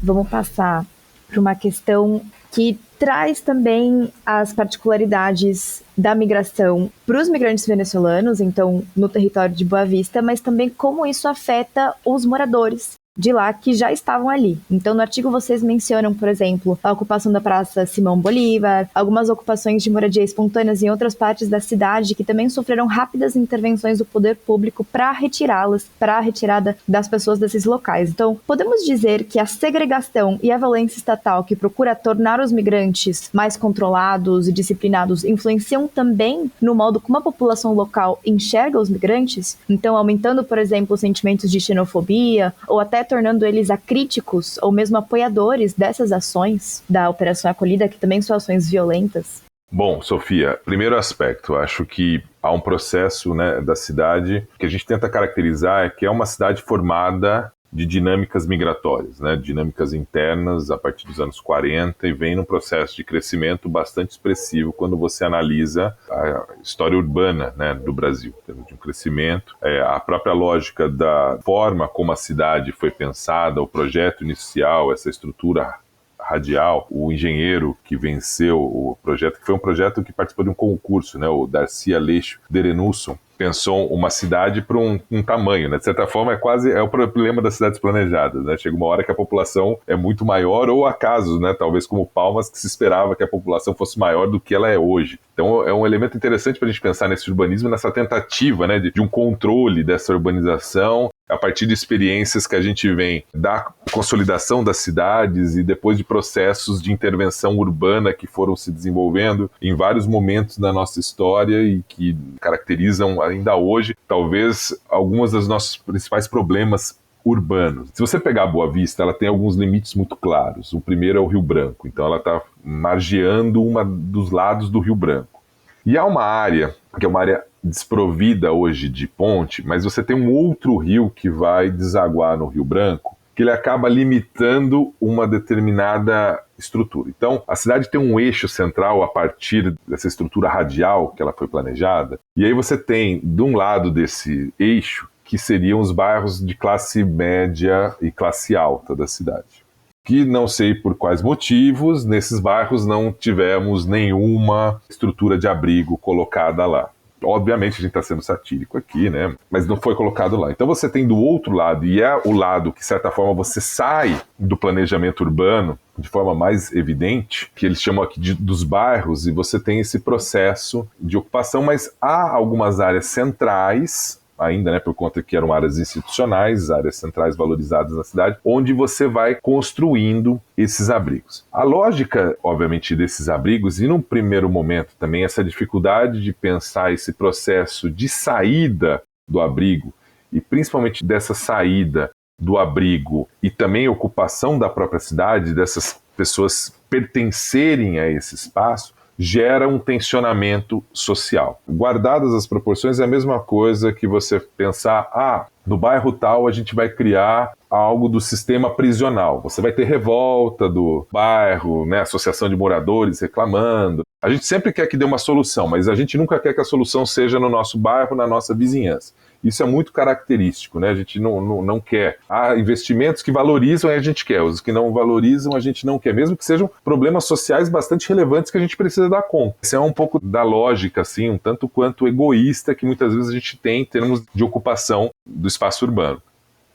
Vamos passar para uma questão que traz também as particularidades da migração para os migrantes venezuelanos, então no território de Boa Vista, mas também como isso afeta os moradores de lá que já estavam ali. Então, no artigo vocês mencionam, por exemplo, a ocupação da Praça Simão Bolívar, algumas ocupações de moradia espontâneas em outras partes da cidade que também sofreram rápidas intervenções do poder público para retirá-las, para a retirada das pessoas desses locais. Então, podemos dizer que a segregação e a violência estatal que procura tornar os migrantes mais controlados e disciplinados influenciam também no modo como a população local enxerga os migrantes? Então, aumentando, por exemplo, os sentimentos de xenofobia ou até tornando eles acríticos ou mesmo apoiadores dessas ações da Operação Acolhida, que também são ações violentas? Bom, Sofia, primeiro aspecto, acho que há um processo, né, da cidade que a gente tenta caracterizar, que é uma cidade formada de dinâmicas migratórias, né, dinâmicas internas a partir dos anos 40 e vem num processo de crescimento bastante expressivo quando você analisa a história urbana, né, do Brasil, de um crescimento, a própria lógica da forma como a cidade foi pensada, o projeto inicial, essa estrutura radial, o engenheiro que venceu o projeto, que foi um projeto que participou de um concurso, né, o Darcy Aleixo Derenusson, pensou uma cidade para um tamanho, né? De certa forma, é o problema das cidades planejadas, né? Chega uma hora que a população é muito maior, ou acaso, né? Talvez como Palmas, que se esperava que a população fosse maior do que ela é hoje. Então, é um elemento interessante para a gente pensar nesse urbanismo, nessa tentativa, né, de um controle dessa urbanização, a partir de experiências que a gente vem da consolidação das cidades e depois de processos de intervenção urbana que foram se desenvolvendo em vários momentos da nossa história e que caracterizam ainda hoje, talvez, alguns dos nossos principais problemas urbanos. Se você pegar a Boa Vista, ela tem alguns limites muito claros. O primeiro é o Rio Branco, então ela está margeando um dos lados do Rio Branco. E há uma área, que é uma área desprovida hoje de ponte, mas você tem um outro rio que vai desaguar no Rio Branco, que ele acaba limitando uma determinada estrutura. Então, a cidade tem um eixo central a partir dessa estrutura radial que ela foi planejada, e aí você tem, de um lado desse eixo, que seriam os bairros de classe média e classe alta da cidade. Que não sei por quais motivos, nesses bairros não tivemos nenhuma estrutura de abrigo colocada lá. Obviamente a gente está sendo satírico aqui, né? Mas não foi colocado lá. Então você tem do outro lado, e é o lado que, de certa forma, você sai do planejamento urbano de forma mais evidente, que eles chamam aqui dos bairros, e você tem esse processo de ocupação, mas há algumas áreas centrais, ainda, né, por conta que eram áreas institucionais, áreas centrais valorizadas na cidade, onde você vai construindo esses abrigos. A lógica, obviamente, desses abrigos, e num primeiro momento também essa dificuldade de pensar esse processo de saída do abrigo, e principalmente dessa saída do abrigo e também ocupação da própria cidade, dessas pessoas pertencerem a esse espaço, gera um tensionamento social. Guardadas as proporções, é a mesma coisa que você pensar, no bairro tal a gente vai criar algo do sistema prisional. Você vai ter revolta do bairro, né, associação de moradores reclamando. A gente sempre quer que dê uma solução, mas a gente nunca quer que a solução seja no nosso bairro, na nossa vizinhança. Isso é muito característico, né? A gente não quer. Há investimentos que valorizam e a gente quer. Os que não valorizam a gente não quer, mesmo que sejam problemas sociais bastante relevantes que a gente precisa dar conta. Isso é um pouco da lógica, assim, um tanto quanto egoísta que muitas vezes a gente tem em termos de ocupação do espaço urbano.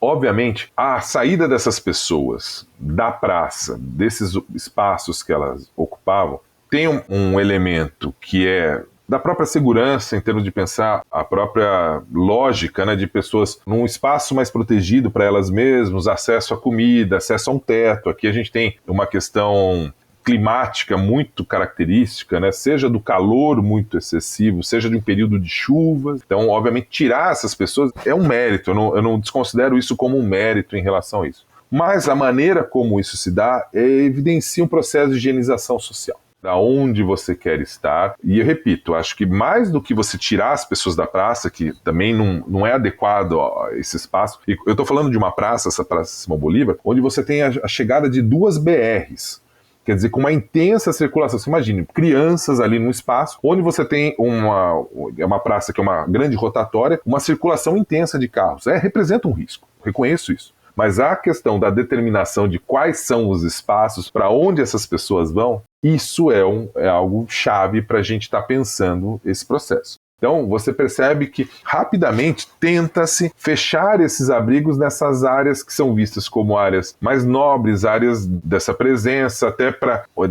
Obviamente, a saída dessas pessoas da praça, desses espaços que elas ocupavam, tem um elemento que é da própria segurança, em termos de pensar a própria lógica, né, de pessoas num espaço mais protegido para elas mesmas, acesso à comida, acesso a um teto. Aqui a gente tem uma questão climática muito característica, né, seja do calor muito excessivo, seja de um período de chuva. Então, obviamente, tirar essas pessoas é um mérito, eu não desconsidero isso como um mérito em relação a isso. Mas a maneira como isso se dá evidencia um processo de higienização social. Da onde você quer estar. E eu repito, acho que mais do que você tirar as pessoas da praça, que também não é adequado a esse espaço, e eu estou falando de uma praça, essa Praça Simão Bolívar, onde você tem a chegada de 2 BRs, quer dizer, com uma intensa circulação. Você imagine, crianças ali num espaço, onde você tem uma praça que é uma grande rotatória, uma circulação intensa de carros. Representa um risco, reconheço isso. Mas a questão da determinação de quais são os espaços, para onde essas pessoas vão, isso é algo chave para a gente estar pensando esse processo. Então, você percebe que rapidamente tenta-se fechar esses abrigos nessas áreas que são vistas como áreas mais nobres, áreas dessa presença, até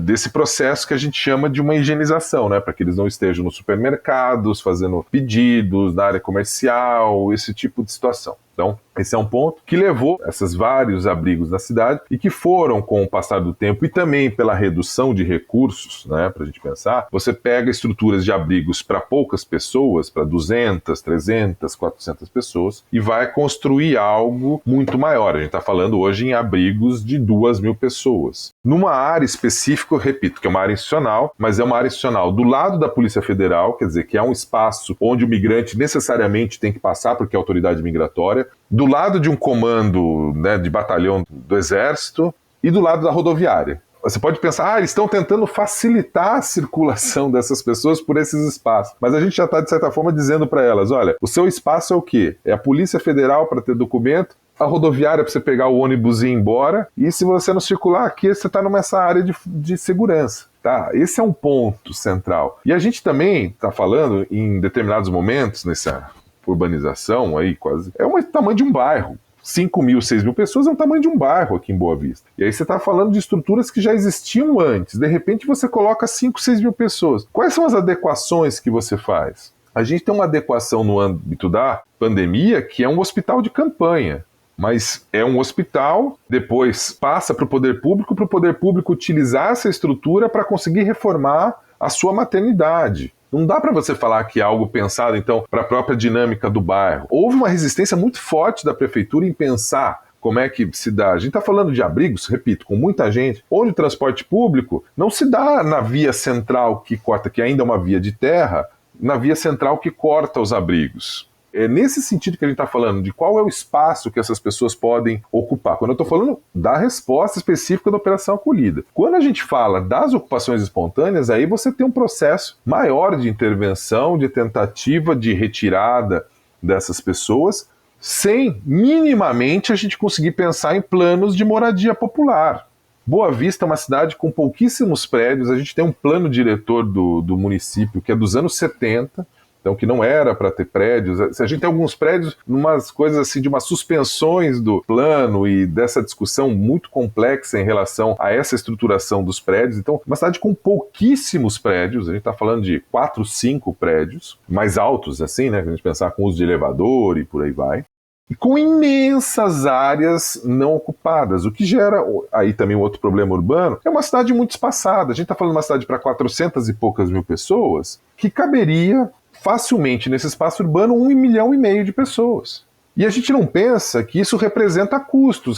desse processo que a gente chama de uma higienização, né? Para que eles não estejam nos supermercados, fazendo pedidos, na área comercial, esse tipo de situação. Então, esse é um ponto que levou esses vários abrigos na cidade e que foram, com o passar do tempo e também pela redução de recursos, né, para a gente pensar, você pega estruturas de abrigos para poucas pessoas, para 200, 300, 400 pessoas, e vai construir algo muito maior. A gente está falando hoje em abrigos de 2.000 pessoas. Numa área específica, eu repito, que é uma área institucional, mas é uma área institucional do lado da Polícia Federal, quer dizer, que é um espaço onde o migrante necessariamente tem que passar, porque é autoridade migratória, do lado de um comando, né, de batalhão do Exército e do lado da rodoviária. Você pode pensar, eles estão tentando facilitar a circulação dessas pessoas por esses espaços. Mas a gente já está, de certa forma, dizendo para elas, olha, o seu espaço é o quê? É a Polícia Federal para ter documento, a rodoviária para você pegar o ônibus e ir embora, e se você não circular aqui, você está nessa área de segurança. Tá? Esse é um ponto central. E a gente também está falando, em determinados momentos, nessa urbanização aí, quase, é o tamanho de um bairro. 5.000, 6.000 pessoas é o tamanho de um bairro aqui em Boa Vista. E aí você está falando de estruturas que já existiam antes. De repente você coloca 5, 6.000 pessoas. Quais são as adequações que você faz? A gente tem uma adequação no âmbito da pandemia que é um hospital de campanha. Mas é um hospital, depois passa para o poder público utilizar essa estrutura para conseguir reformar a sua maternidade. Não dá para você falar que é algo pensado, então, para a própria dinâmica do bairro. Houve uma resistência muito forte da prefeitura em pensar como é que se dá. A gente está falando de abrigos, repito, com muita gente, onde o transporte público não se dá na via central que corta, que ainda é uma via de terra, na via central que corta os abrigos. É nesse sentido que a gente está falando, de qual é o espaço que essas pessoas podem ocupar. Quando eu estou falando da resposta específica da operação acolhida. Quando a gente fala das ocupações espontâneas, aí você tem um processo maior de intervenção, de tentativa de retirada dessas pessoas, sem minimamente a gente conseguir pensar em planos de moradia popular. Boa Vista é uma cidade com pouquíssimos prédios, a gente tem um plano diretor do município que é dos anos 70, então que não era para ter prédios. A gente tem alguns prédios, umas coisas assim de umas suspensões do plano e dessa discussão muito complexa em relação a essa estruturação dos prédios. Então, uma cidade com pouquíssimos prédios, a gente está falando de 4, 5 prédios, mais altos assim, né? Se a gente pensar com uso de elevador e por aí vai. E com imensas áreas não ocupadas, o que gera, aí também um outro problema urbano, é uma cidade muito espaçada. A gente está falando de uma cidade para 400 e poucas mil pessoas, que caberia facilmente nesse espaço urbano 1,5 milhão de pessoas. E a gente não pensa que isso representa custo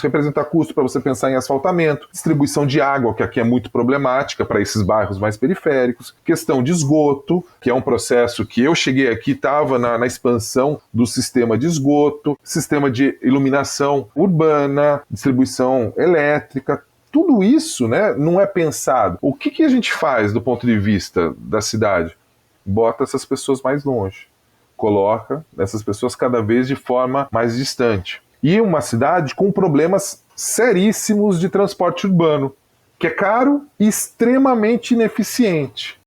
para você pensar em asfaltamento, distribuição de água, que aqui é muito problemática para esses bairros mais periféricos, questão de esgoto, que é um processo que eu cheguei aqui, estava na expansão do sistema de esgoto, sistema de iluminação urbana, distribuição elétrica. Tudo isso, né, não é pensado. O que a gente faz do ponto de vista da cidade? Bota essas pessoas mais longe. Coloca essas pessoas cada vez de forma mais distante. E uma cidade com problemas seríssimos de transporte urbano, que é caro e extremamente ineficiente.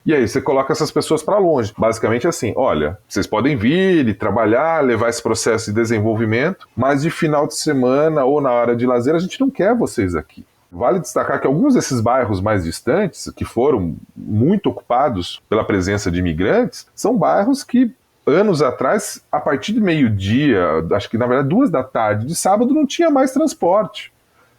E aí você coloca essas pessoas para longe. Basicamente assim, olha, vocês podem vir e trabalhar, levar esse processo de desenvolvimento, mas de final de semana ou na hora de lazer a gente não quer vocês aqui. Vale destacar que alguns desses bairros mais distantes, que foram muito ocupados pela presença de imigrantes, são bairros que anos atrás, a partir de meio-dia, acho que na verdade 2 da tarde, de sábado não tinha mais transporte.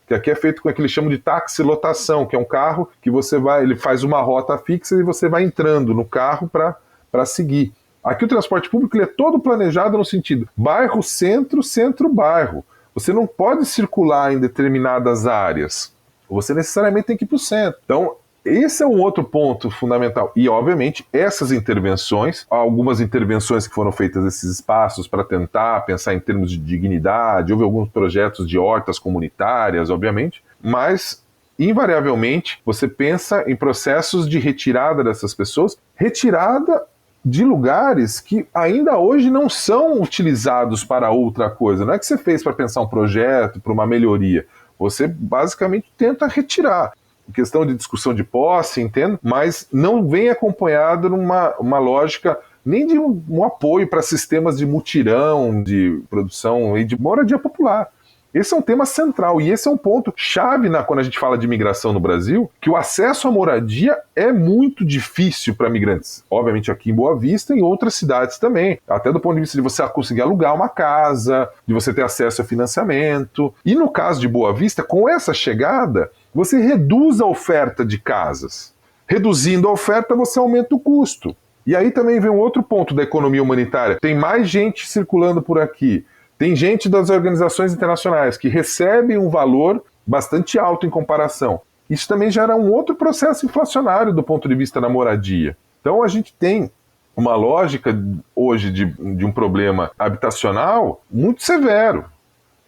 Que aqui é feito com o que eles chamam de taxi-lotação, que é um carro que você vai, ele faz uma rota fixa e você vai entrando no carro para seguir. Aqui o transporte público ele é todo planejado no sentido bairro, centro, centro, bairro. Você não pode circular em determinadas áreas. Você necessariamente tem que ir para o centro. Então, esse é um outro ponto fundamental. E, obviamente, essas intervenções, algumas intervenções que foram feitas nesses espaços para tentar pensar em termos de dignidade, houve alguns projetos de hortas comunitárias, obviamente, mas, invariavelmente, você pensa em processos de retirada dessas pessoas, retirada de lugares que ainda hoje não são utilizados para outra coisa. Não é que você fez para pensar um projeto, para uma melhoria. Você, basicamente, tenta retirar. Questão de discussão de posse, entendo, mas não vem acompanhado numa lógica nem de um apoio para sistemas de mutirão, de produção e de moradia popular. Esse é um tema central e esse é um ponto chave quando a gente fala de imigração no Brasil, que o acesso à moradia é muito difícil para migrantes. Obviamente aqui em Boa Vista e em outras cidades também. Até do ponto de vista de você conseguir alugar uma casa, de você ter acesso a financiamento. E no caso de Boa Vista, com essa chegada, você reduz a oferta de casas. Reduzindo a oferta, você aumenta o custo. E aí também vem um outro ponto da economia humanitária. Tem mais gente circulando por aqui. Tem gente das organizações internacionais que recebem um valor bastante alto em comparação. Isso também gera um outro processo inflacionário do ponto de vista da moradia. Então a gente tem uma lógica hoje de um problema habitacional muito severo.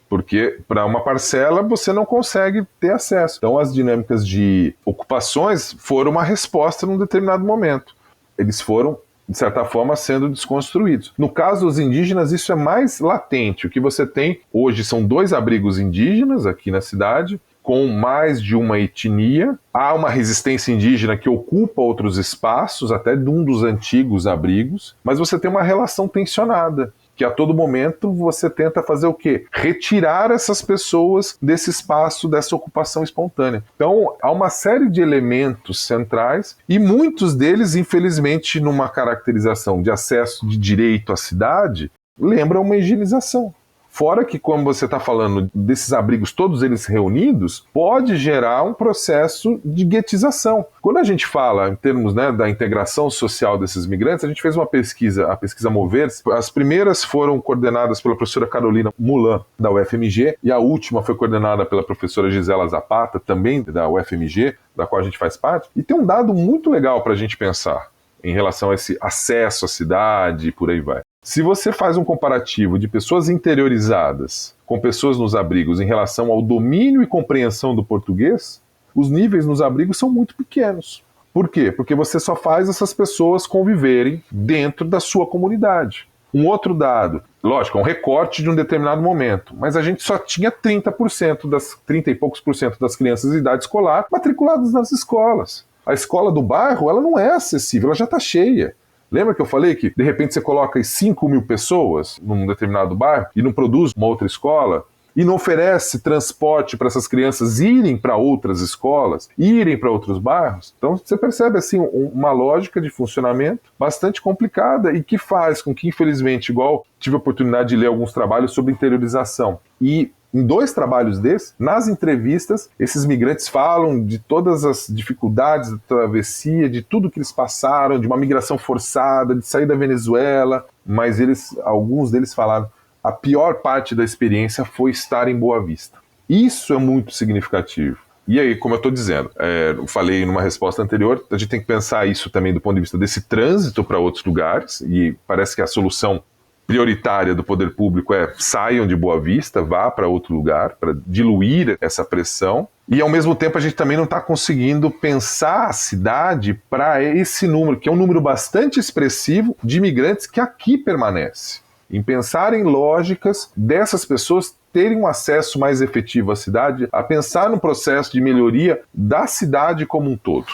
Porque para uma parcela você não consegue ter acesso. Então as dinâmicas de ocupações foram uma resposta num determinado momento. Eles foram, de certa forma, sendo desconstruídos. No caso dos indígenas, isso é mais latente. O que você tem hoje são 2 abrigos indígenas aqui na cidade, com mais de uma etnia. Há uma resistência indígena que ocupa outros espaços, até de um dos antigos abrigos, mas você tem uma relação tensionada, que a todo momento você tenta fazer o quê? Retirar essas pessoas desse espaço, dessa ocupação espontânea. Então, há uma série de elementos centrais e muitos deles, infelizmente, numa caracterização de acesso de direito à cidade, lembram uma higienização. Fora que, como você está falando desses abrigos, todos eles reunidos, pode gerar um processo de guetização. Quando a gente fala em termos, né, da integração social desses migrantes, a gente fez uma pesquisa, a pesquisa Mover-se. As primeiras foram coordenadas pela professora Carolina Mulan, da UFMG, e a última foi coordenada pela professora Gisela Zapata, também da UFMG, da qual a gente faz parte. E tem um dado muito legal para a gente pensar em relação a esse acesso à cidade e por aí vai. Se você faz um comparativo de pessoas interiorizadas com pessoas nos abrigos em relação ao domínio e compreensão do português, os níveis nos abrigos são muito pequenos. Por quê? Porque você só faz essas pessoas conviverem dentro da sua comunidade. Um outro dado, lógico, é um recorte de um determinado momento, mas a gente só tinha 30 e poucos por cento das crianças de idade escolar matriculadas nas escolas. A escola do bairro, ela não é acessível, ela já está cheia. Lembra que eu falei que, de repente, você coloca 5.000 pessoas num determinado bairro e não produz uma outra escola? E não oferece transporte para essas crianças irem para outras escolas, irem para outros bairros? Então você percebe assim uma lógica de funcionamento bastante complicada e que faz com que, infelizmente, igual tive a oportunidade de ler alguns trabalhos sobre interiorização, e em 2 trabalhos desses, nas entrevistas, esses migrantes falam de todas as dificuldades da travessia, de tudo que eles passaram, de uma migração forçada, de sair da Venezuela, mas alguns deles falaram: a pior parte da experiência foi estar em Boa Vista. Isso é muito significativo. E aí, como eu estou dizendo, eu falei numa resposta anterior, a gente tem que pensar isso também do ponto de vista desse trânsito para outros lugares, e parece que a solução prioritária do poder público é: saiam de Boa Vista, vá para outro lugar, para diluir essa pressão. E ao mesmo tempo a gente também não está conseguindo pensar a cidade para esse número, que é um número bastante expressivo de imigrantes que aqui permanece. Em pensar em lógicas dessas pessoas terem um acesso mais efetivo à cidade, a pensar no processo de melhoria da cidade como um todo.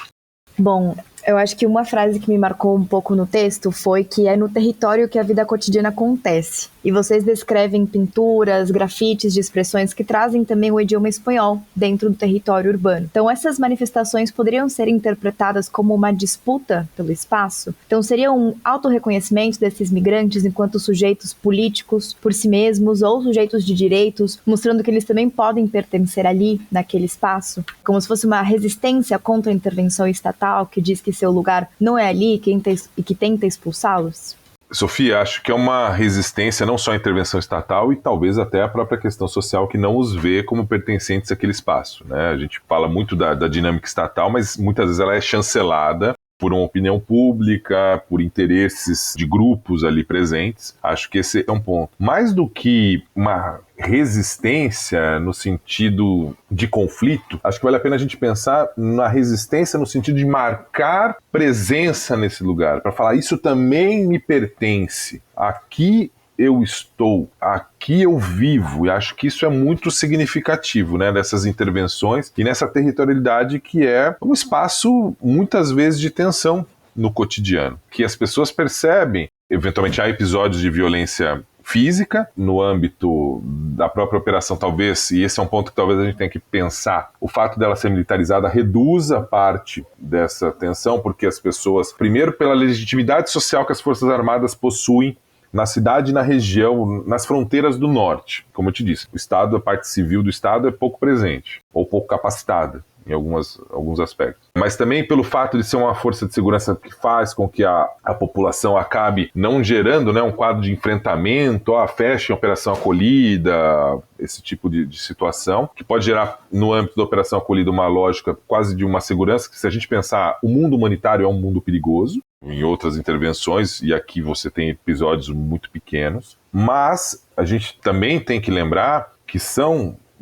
Bom, eu acho que uma frase que me marcou um pouco no texto foi que é no território que a vida cotidiana acontece. E vocês descrevem pinturas, grafites de expressões que trazem também o idioma espanhol dentro do território urbano. Então essas manifestações poderiam ser interpretadas como uma disputa pelo espaço? Então seria um autorreconhecimento desses migrantes enquanto sujeitos políticos por si mesmos ou sujeitos de direitos, mostrando que eles também podem pertencer ali, naquele espaço? Como se fosse uma resistência contra a intervenção estatal que diz que seu lugar não é ali e que tenta expulsá-los? Sofia, acho que é uma resistência não só à intervenção estatal e talvez até à própria questão social que não os vê como pertencentes àquele espaço, né? A gente fala muito da dinâmica estatal, mas muitas vezes ela é chancelada por uma opinião pública, por interesses de grupos ali presentes. Acho que esse é um ponto. Mais do que uma resistência no sentido de conflito, acho que vale a pena a gente pensar na resistência no sentido de marcar presença nesse lugar, para falar: isso também me pertence, aqui eu estou, aqui eu vivo. E acho que isso é muito significativo, né, dessas intervenções e nessa territorialidade que é um espaço muitas vezes de tensão no cotidiano, que as pessoas percebem. Eventualmente há episódios de violência física no âmbito da própria operação, talvez, e esse é um ponto que talvez a gente tenha que pensar, o fato dela ser militarizada reduz a parte dessa tensão, porque as pessoas, primeiro pela legitimidade social que as Forças Armadas possuem na cidade e na região, nas fronteiras do norte. Como eu te disse, o Estado, a parte civil do Estado é pouco presente, ou pouco capacitada em alguns aspectos. Mas também pelo fato de ser uma força de segurança que faz com que a população acabe não gerando, né, um quadro de enfrentamento, fecha a Operação Acolhida, esse tipo de situação, que pode gerar no âmbito da Operação Acolhida uma lógica quase de uma segurança, que se a gente pensar, o mundo humanitário é um mundo perigoso, em outras intervenções, e aqui você tem episódios muito pequenos, mas a gente também tem que lembrar que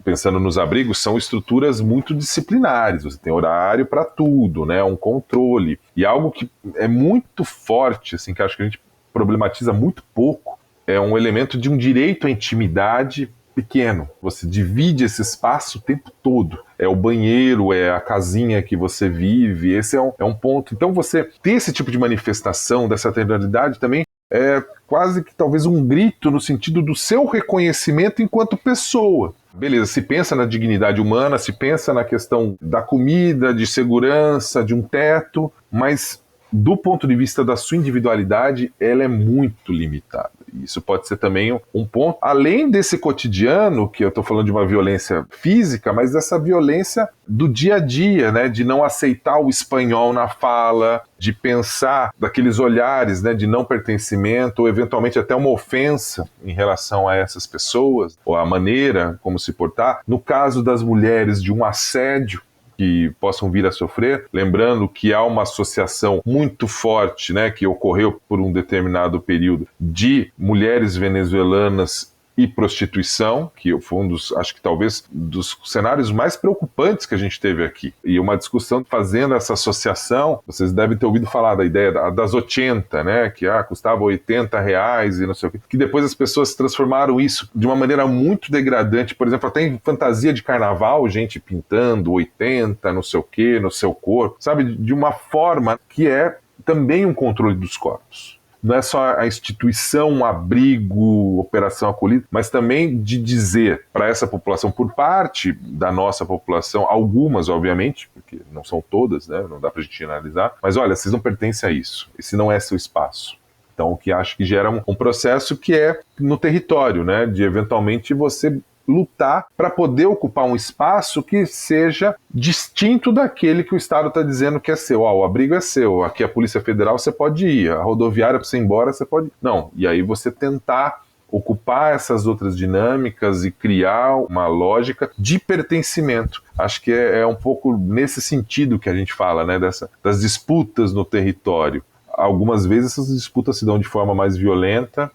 pensando nos abrigos, são estruturas muito disciplinares, você tem horário para tudo, né, um controle, e algo que é muito forte, assim, que acho que a gente problematiza muito pouco, é um elemento de um direito à intimidade pequeno. Você divide esse espaço o tempo todo. É o banheiro, é a casinha que você vive, esse é um ponto. Então você ter esse tipo de manifestação dessa territorialidade também é quase que talvez um grito no sentido do seu reconhecimento enquanto pessoa. Beleza, se pensa na dignidade humana, se pensa na questão da comida, de segurança, de um teto, mas do ponto de vista da sua individualidade, ela é muito limitada. Isso pode ser também um ponto, além desse cotidiano, que eu estou falando de uma violência física, mas dessa violência do dia a dia, né, de não aceitar o espanhol na fala, de pensar daqueles olhares, né, de não pertencimento, ou eventualmente até uma ofensa em relação a essas pessoas, ou a maneira como se portar. No caso das mulheres, de um assédio, que possam vir a sofrer, lembrando que há uma associação muito forte, né, que ocorreu por um determinado período de mulheres venezuelanas e prostituição, que foi um dos, acho que talvez, dos cenários mais preocupantes que a gente teve aqui. E uma discussão fazendo essa associação, vocês devem ter ouvido falar da ideia das 80, né, que custava R$80 e não sei o quê, que depois as pessoas transformaram isso de uma maneira muito degradante, por exemplo, até em fantasia de carnaval, gente pintando 80, não sei o quê, no seu corpo, sabe, de uma forma que é também um controle dos corpos. Não é só a instituição, um abrigo, operação acolhida, mas também de dizer para essa população, por parte da nossa população, algumas, obviamente, porque não são todas, né, não dá para a gente analisar, mas olha, vocês não pertencem a isso, esse não é seu espaço. Então, o que acho que gera um processo que é no território, né, de eventualmente você lutar para poder ocupar um espaço que seja distinto daquele que o Estado está dizendo que é seu. O abrigo é seu, aqui a Polícia Federal você pode ir, a rodoviária para você ir embora você pode ir. Não, e aí você tentar ocupar essas outras dinâmicas e criar uma lógica de pertencimento. Acho que é um pouco nesse sentido que a gente fala, né, das disputas no território. Algumas vezes essas disputas se dão de forma mais violenta,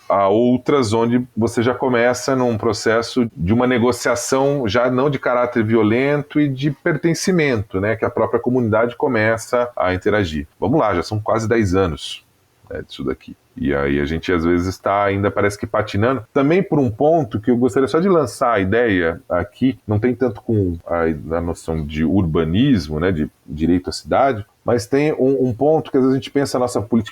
há outras onde você já começa num processo de uma negociação já não de caráter violento e de pertencimento, né, que a própria comunidade começa a interagir. Vamos lá, já são quase 10 anos, né, disso daqui. E aí a gente às vezes está ainda parece que patinando. Também por um ponto que eu gostaria só de lançar a ideia aqui, não tem tanto com a noção de urbanismo, né, de direito à cidade, mas tem um ponto que às vezes a gente pensa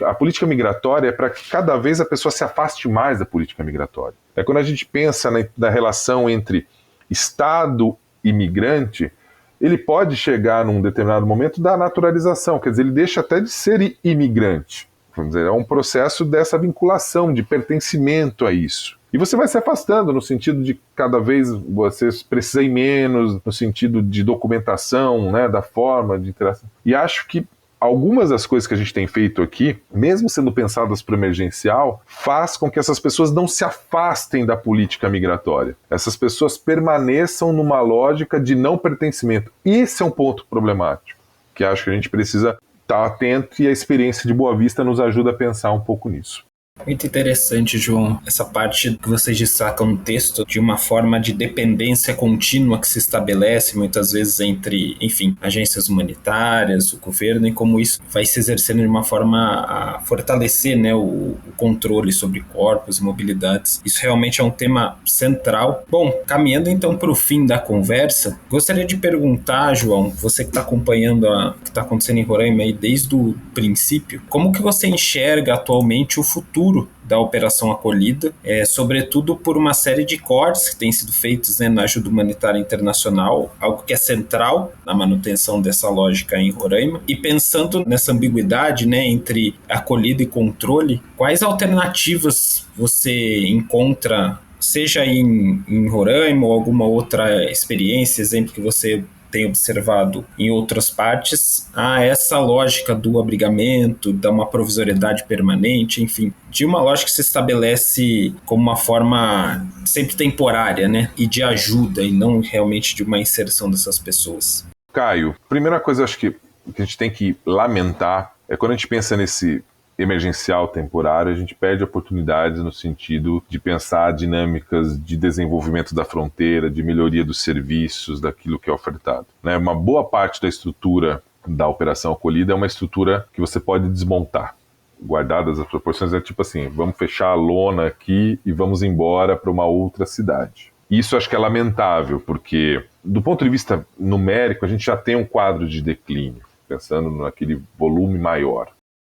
a política migratória é para que cada vez a pessoa se afaste mais da política migratória. É quando a gente pensa na relação entre Estado e migrante, ele pode chegar num determinado momento da naturalização, quer dizer, ele deixa até de ser imigrante. Vamos dizer, é um processo dessa vinculação, de pertencimento a isso. E você vai se afastando no sentido de cada vez você precisa ir menos, no sentido de documentação, né, da forma de interação. E acho que algumas das coisas que a gente tem feito aqui, mesmo sendo pensadas para o emergencial, faz com que essas pessoas não se afastem da política migratória. Essas pessoas permaneçam numa lógica de não pertencimento. Esse é um ponto problemático, que acho que a gente precisa estar atento, e a experiência de Boa Vista nos ajuda a pensar um pouco nisso. Muito interessante, João, essa parte que vocês destacam no texto de uma forma de dependência contínua que se estabelece muitas vezes entre, enfim, agências humanitárias, o governo, e como isso vai se exercendo de uma forma a fortalecer, né, o controle sobre corpos e mobilidades. Isso realmente é um tema central. Bom, caminhando então para o fim da conversa, gostaria de perguntar, João, você que está acompanhando o que está acontecendo em Roraima aí desde o princípio, como que você enxerga atualmente o futuro da Operação Acolhida, sobretudo por uma série de cortes que têm sido feitos, né, na ajuda humanitária internacional, algo que é central na manutenção dessa lógica em Roraima. E pensando nessa ambiguidade, né, entre acolhida e controle, quais alternativas você encontra, seja em Roraima ou alguma outra experiência, exemplo que você tem observado em outras partes, essa lógica do abrigamento, de uma provisoriedade permanente, enfim, de uma lógica que se estabelece como uma forma sempre temporária, né, e de ajuda, e não realmente de uma inserção dessas pessoas. Caio, primeira coisa acho que a gente tem que lamentar é quando a gente pensa nesse emergencial temporário, a gente perde oportunidades no sentido de pensar dinâmicas de desenvolvimento da fronteira, de melhoria dos serviços, daquilo que é ofertado, né? Uma boa parte da estrutura da Operação Acolhida é uma estrutura que você pode desmontar. Guardadas as proporções, é tipo assim, vamos fechar a lona aqui e vamos embora para uma outra cidade. Isso acho que é lamentável, porque do ponto de vista numérico, a gente já tem um quadro de declínio, pensando naquele volume maior.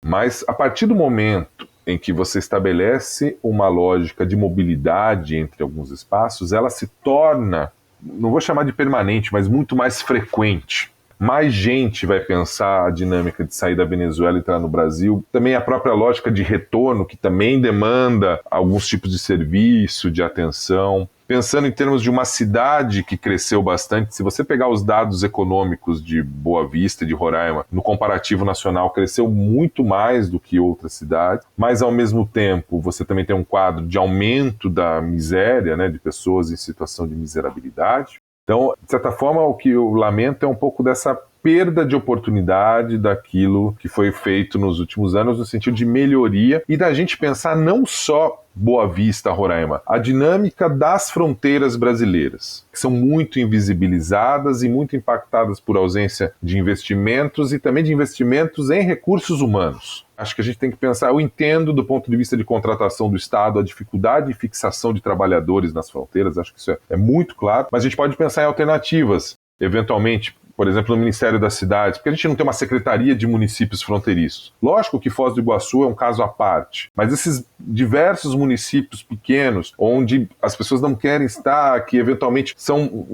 Mas a partir do momento em que você estabelece uma lógica de mobilidade entre alguns espaços, ela se torna, não vou chamar de permanente, mas muito mais frequente. Mais gente vai pensar a dinâmica de sair da Venezuela e entrar no Brasil. Também a própria lógica de retorno, que também demanda alguns tipos de serviço, de atenção. Pensando em termos de uma cidade que cresceu bastante, se você pegar os dados econômicos de Boa Vista e de Roraima, no comparativo nacional, cresceu muito mais do que outras cidades, mas ao mesmo tempo você também tem um quadro de aumento da miséria, né, de pessoas em situação de miserabilidade. Então, de certa forma, o que eu lamento é um pouco dessa perda de oportunidade daquilo que foi feito nos últimos anos, no sentido de melhoria e da gente pensar não só Boa Vista, Roraima, a dinâmica das fronteiras brasileiras, que são muito invisibilizadas e muito impactadas por ausência de investimentos e também de investimentos em recursos humanos. Acho que a gente tem que pensar, eu entendo do ponto de vista de contratação do Estado a dificuldade de fixação de trabalhadores nas fronteiras, acho que isso é muito claro, mas a gente pode pensar em alternativas, eventualmente, por exemplo, no Ministério das Cidades, porque a gente não tem uma secretaria de municípios fronteiriços. Lógico que Foz do Iguaçu é um caso à parte, mas esses diversos municípios pequenos, onde as pessoas não querem estar, que eventualmente são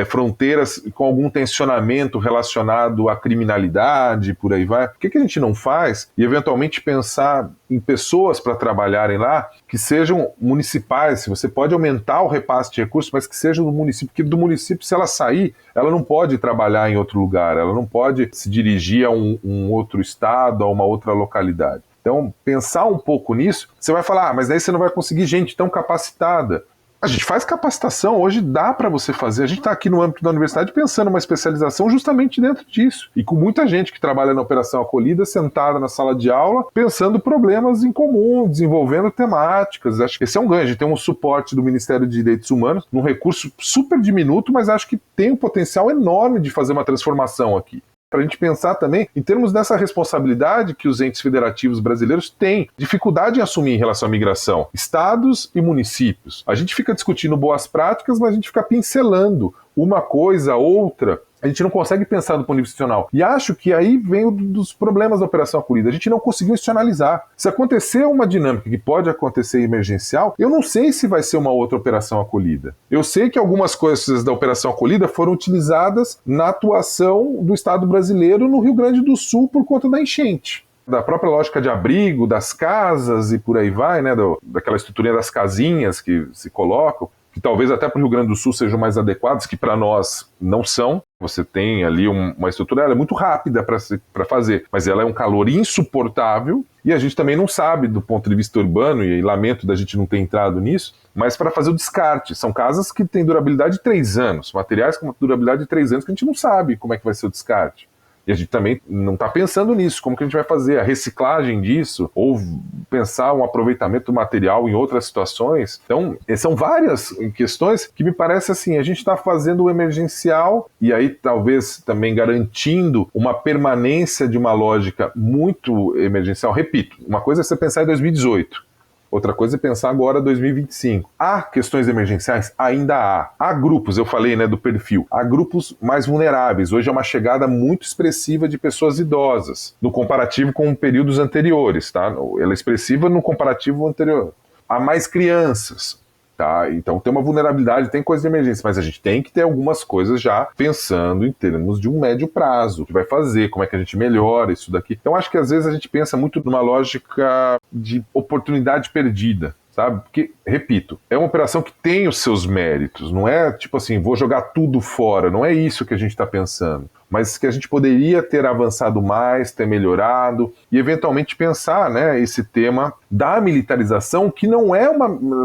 fronteiras com algum tensionamento relacionado à criminalidade, por aí vai, por que a gente não faz e eventualmente pensar em pessoas para trabalharem lá que sejam municipais? Você pode aumentar o repasse de recursos, mas que sejam do município, porque do município, se ela sair, ela não pode trabalhar em outro lugar, ela não pode se dirigir a um outro estado, a uma outra localidade. Então, pensar um pouco nisso, você vai falar, mas daí você não vai conseguir gente tão capacitada. A gente faz capacitação, hoje dá para você fazer. A gente está aqui no âmbito da universidade pensando uma especialização justamente dentro disso. E com muita gente que trabalha na operação acolhida, sentada na sala de aula, pensando problemas em comum, desenvolvendo temáticas. Acho que esse é um ganho. A gente tem um suporte do Ministério de Direitos Humanos, num recurso super diminuto, mas acho que tem um potencial enorme de fazer uma transformação aqui. Para a gente pensar também em termos dessa responsabilidade que os entes federativos brasileiros têm, dificuldade em assumir em relação à migração, estados e municípios. A gente fica discutindo boas práticas, mas a gente fica pincelando uma coisa, outra. A gente não consegue pensar do ponto de vista institucional. E acho que aí vem dos problemas da operação acolhida. A gente não conseguiu institucionalizar. Se acontecer uma dinâmica que pode acontecer emergencial, eu não sei se vai ser uma outra operação acolhida. Eu sei que algumas coisas da operação acolhida foram utilizadas na atuação do Estado brasileiro no Rio Grande do Sul por conta da enchente. Da própria lógica de abrigo, das casas e por aí vai, né? Daquela estruturinha das casinhas que se colocam, que talvez até para o Rio Grande do Sul sejam mais adequados, que para nós não são. Você tem ali uma estrutura, ela é muito rápida para fazer, mas ela é um calor insuportável e a gente também não sabe do ponto de vista urbano, e lamento da gente não ter entrado nisso, mas para fazer o descarte. São casas que têm durabilidade de 3 anos, materiais com durabilidade de 3 anos que a gente não sabe como é que vai ser o descarte. E a gente também não está pensando nisso, como que a gente vai fazer a reciclagem disso, ou pensar um aproveitamento do material em outras situações. Então, são várias questões que me parece assim, a gente está fazendo o emergencial e aí talvez também garantindo uma permanência de uma lógica muito emergencial. Repito, uma coisa é você pensar em 2018. Outra coisa é pensar agora 2025. Há questões emergenciais? Ainda há. Há grupos, eu falei, né, do perfil. Há grupos mais vulneráveis. Hoje é uma chegada muito expressiva de pessoas idosas, no comparativo com períodos anteriores, tá? Ela é expressiva no comparativo anterior. Há mais crianças. Tá? Então tem uma vulnerabilidade, tem coisa de emergência, mas a gente tem que ter algumas coisas já pensando em termos de um médio prazo, o que vai fazer, como é que a gente melhora isso daqui. Então acho que às vezes a gente pensa muito numa lógica de oportunidade perdida, sabe? Porque, repito, é uma operação que tem os seus méritos, não é tipo assim, vou jogar tudo fora, não é isso que a gente está pensando, mas que a gente poderia ter avançado mais, ter melhorado e eventualmente pensar, né, esse tema da militarização, que não é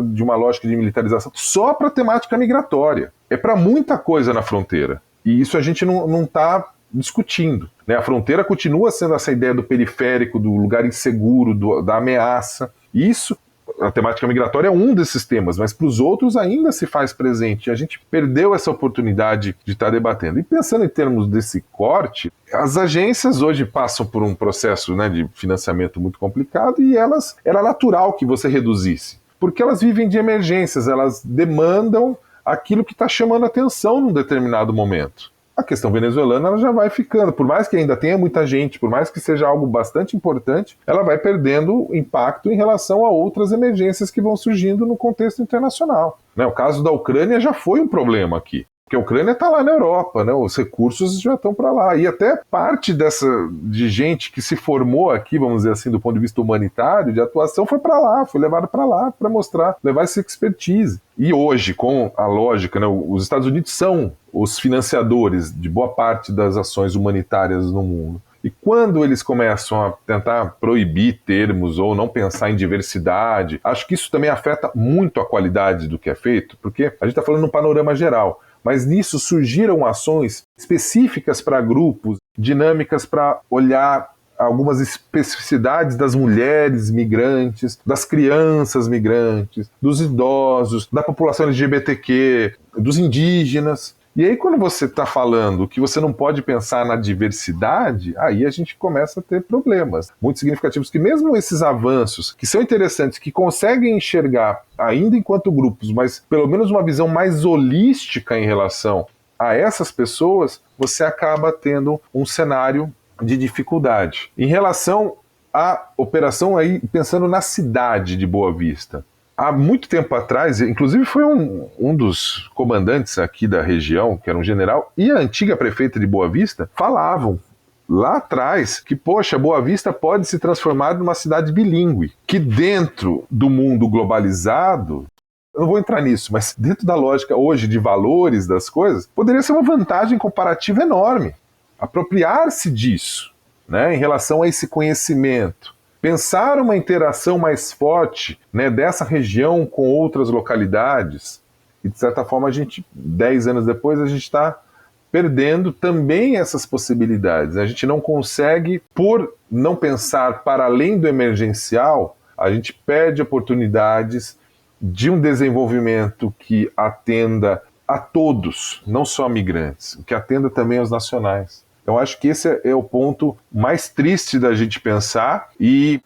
de uma lógica de militarização só para a temática migratória, é para muita coisa na fronteira, e isso a gente não está discutindo, né? A fronteira continua sendo essa ideia do periférico, do lugar inseguro, da ameaça, e isso, a temática migratória é um desses temas, mas para os outros ainda se faz presente. E a gente perdeu essa oportunidade de estar debatendo. E pensando em termos desse corte, as agências hoje passam por um processo, né, de financiamento muito complicado e era natural que você reduzisse, porque elas vivem de emergências, elas demandam aquilo que está chamando atenção num determinado momento. A questão venezuelana ela já vai ficando, por mais que ainda tenha muita gente, por mais que seja algo bastante importante, ela vai perdendo impacto em relação a outras emergências que vão surgindo no contexto internacional. Né? O caso da Ucrânia já foi um problema aqui, porque a Ucrânia está lá na Europa, né? Os recursos já estão para lá, e até parte de gente que se formou aqui, vamos dizer assim, do ponto de vista humanitário, de atuação, foi para lá, foi levado para lá para mostrar, levar essa expertise. E hoje, com a lógica, né, os Estados Unidos são os financiadores de boa parte das ações humanitárias no mundo. E quando eles começam a tentar proibir termos ou não pensar em diversidade, acho que isso também afeta muito a qualidade do que é feito, porque a gente está falando no panorama geral. mas nisso surgiram ações específicas para grupos, dinâmicas para olhar algumas especificidades das mulheres migrantes, das crianças migrantes, dos idosos, da população LGBTQ, dos indígenas. E aí, quando você está falando que você não pode pensar na diversidade, aí a gente começa a ter problemas muito significativos, que mesmo esses avanços, que são interessantes, que conseguem enxergar, ainda enquanto grupos, mas pelo menos uma visão mais holística em relação a essas pessoas, você acaba tendo um cenário de dificuldade. Em relação à operação, aí pensando na cidade de Boa Vista, há muito tempo atrás, inclusive foi um dos comandantes aqui da região, que era um general, e a antiga prefeita de Boa Vista, falavam lá atrás que, poxa, Boa Vista pode se transformar numa cidade bilíngue, que dentro do mundo globalizado, eu não vou entrar nisso, mas dentro da lógica hoje de valores das coisas, poderia ser uma vantagem comparativa enorme. Apropriar-se disso, né, em relação a esse conhecimento. Pensar uma interação mais forte, né, dessa região com outras localidades. E, de certa forma, 10 anos depois, a gente está perdendo também essas possibilidades. A gente não consegue, por não pensar para além do emergencial, a gente perde oportunidades de um desenvolvimento que atenda a todos, não só a migrantes, que atenda também aos nacionais. Então, acho que esse é o ponto mais triste da gente pensar e,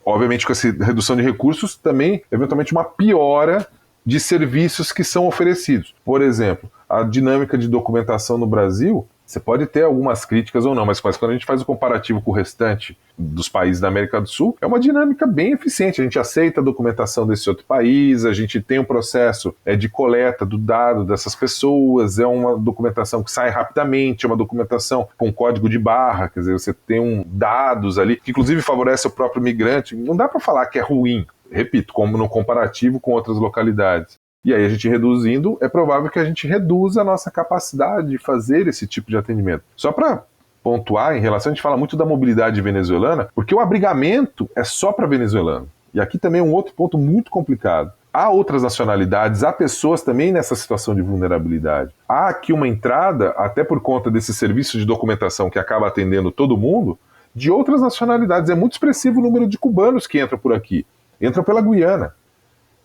obviamente, com essa redução de recursos, também, eventualmente, uma piora de serviços que são oferecidos. Por exemplo, a dinâmica de documentação no Brasil, você pode ter algumas críticas ou não, mas quando a gente faz o comparativo com o restante dos países da América do Sul, é uma dinâmica bem eficiente. A gente aceita a documentação desse outro país, a gente tem um processo de coleta do dado dessas pessoas, é uma documentação que sai rapidamente, é uma documentação com código de barra, quer dizer, você tem dados ali, que inclusive favorece o próprio migrante. Não dá para falar que é ruim, repito, como no comparativo com outras localidades. E aí a gente reduzindo, é provável que a gente reduza a nossa capacidade de fazer esse tipo de atendimento. Só para pontuar, em relação, a gente fala muito da mobilidade venezuelana, porque o abrigamento é só para venezuelano. E aqui também é um outro ponto muito complicado. Há outras nacionalidades, há pessoas também nessa situação de vulnerabilidade. Há aqui uma entrada, até por conta desse serviço de documentação que acaba atendendo todo mundo, de outras nacionalidades. É muito expressivo o número de cubanos que entram por aqui. Entram pela Guiana.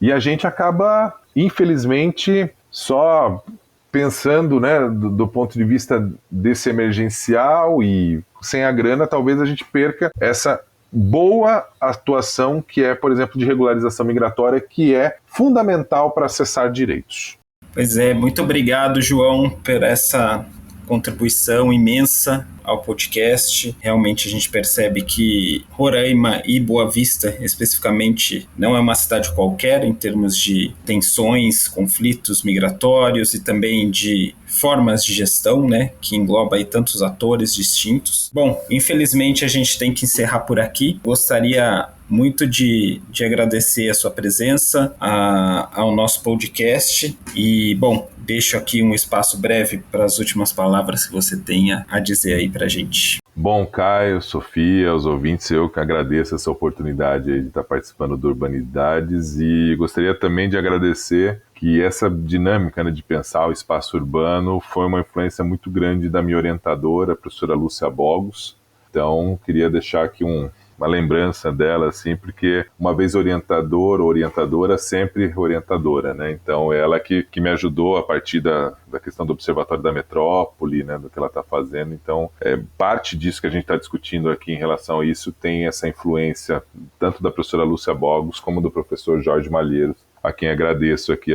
E a gente acaba, infelizmente, só pensando, né, do ponto de vista desse emergencial, e sem a grana talvez a gente perca essa boa atuação que é, por exemplo, de regularização migratória, que é fundamental para acessar direitos. Pois é, muito obrigado, João, por essa contribuição imensa ao podcast. Realmente a gente percebe que Roraima e Boa Vista, especificamente, não é uma cidade qualquer em termos de tensões, conflitos migratórios e também de formas de gestão, né, que engloba aí tantos atores distintos. Bom, infelizmente a gente tem que encerrar por aqui. Gostaria muito de agradecer a sua presença ao nosso podcast e, bom, deixo aqui um espaço breve para as últimas palavras que você tenha a dizer aí para a gente. Bom, Caio, Sofia, os ouvintes, eu que agradeço essa oportunidade aí de estar participando do Urbanidades e gostaria também de agradecer que essa dinâmica, né, de pensar o espaço urbano foi uma influência muito grande da minha orientadora, a professora Lúcia Bogos. Então, queria deixar aqui uma lembrança dela, assim, porque uma vez orientador ou orientadora, sempre orientadora, né? Então, ela que me ajudou a partir da questão do Observatório da Metrópole, né, do que ela está fazendo. Então, parte disso que a gente está discutindo aqui em relação a isso tem essa influência tanto da professora Lúcia Bogos como do professor Jorge Malheiros, a quem agradeço aqui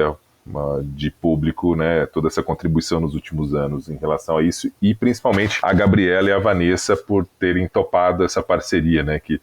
de público, né, toda essa contribuição nos últimos anos em relação a isso, e principalmente a Gabriela e a Vanessa por terem topado essa parceria, né, que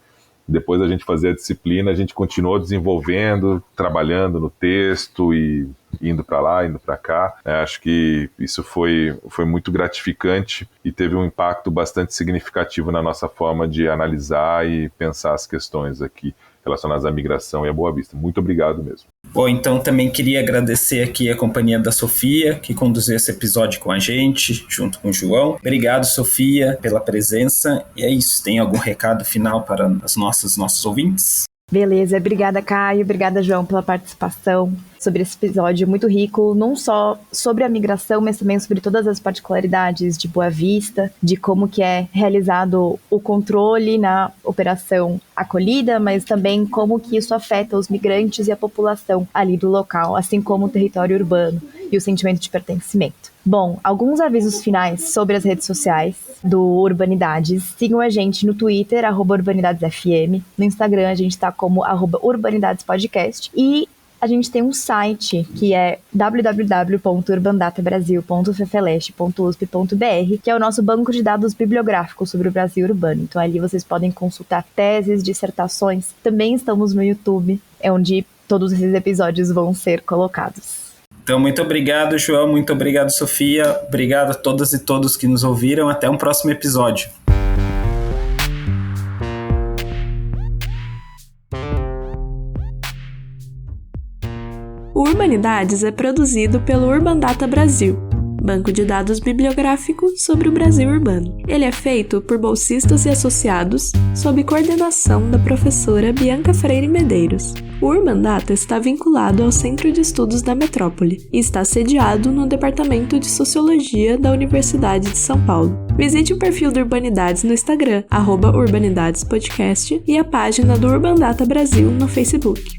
depois da gente fazer a disciplina, a gente continuou desenvolvendo, trabalhando no texto e indo para lá, indo para cá. Acho que isso foi muito gratificante e teve um impacto bastante significativo na nossa forma de analisar e pensar as questões aqui relacionadas à migração e à Boa Vista. Muito obrigado mesmo. Bom, então também queria agradecer aqui a companhia da Sofia, que conduziu esse episódio com a gente, junto com o João. Obrigado, Sofia, pela presença. E é isso. Tem algum recado final para os nossos ouvintes? Beleza. Obrigada, Caio. Obrigada, João, pela participação. sobre esse episódio muito rico, não só sobre a migração, mas também sobre todas as particularidades de Boa Vista, de como que é realizado o controle na operação acolhida, mas também como que isso afeta os migrantes e a população ali do local, assim como o território urbano e o sentimento de pertencimento. Bom, alguns avisos finais sobre as redes sociais do Urbanidades. Sigam a gente no Twitter, @UrbanidadesFM. No Instagram a gente tá como @Urbanidadespodcast. E a gente tem um site que é www.urbandatabrasil.ffleste.usp.br, que é o nosso banco de dados bibliográfico sobre o Brasil urbano. Então ali vocês podem consultar teses, dissertações. Também estamos no YouTube, é onde todos esses episódios vão ser colocados. Então, muito obrigado, João. Muito obrigado, Sofia. Obrigado a todas e todos que nos ouviram. Até um próximo episódio. O Urbanidades é produzido pelo Urbandata Brasil, banco de dados bibliográfico sobre o Brasil urbano. Ele é feito por bolsistas e associados, sob coordenação da professora Bianca Freire Medeiros. O Urbandata está vinculado ao Centro de Estudos da Metrópole e está sediado no Departamento de Sociologia da Universidade de São Paulo. Visite o perfil do Urbanidades no Instagram, @Urbanidadespodcast, e a página do Urbandata Brasil no Facebook.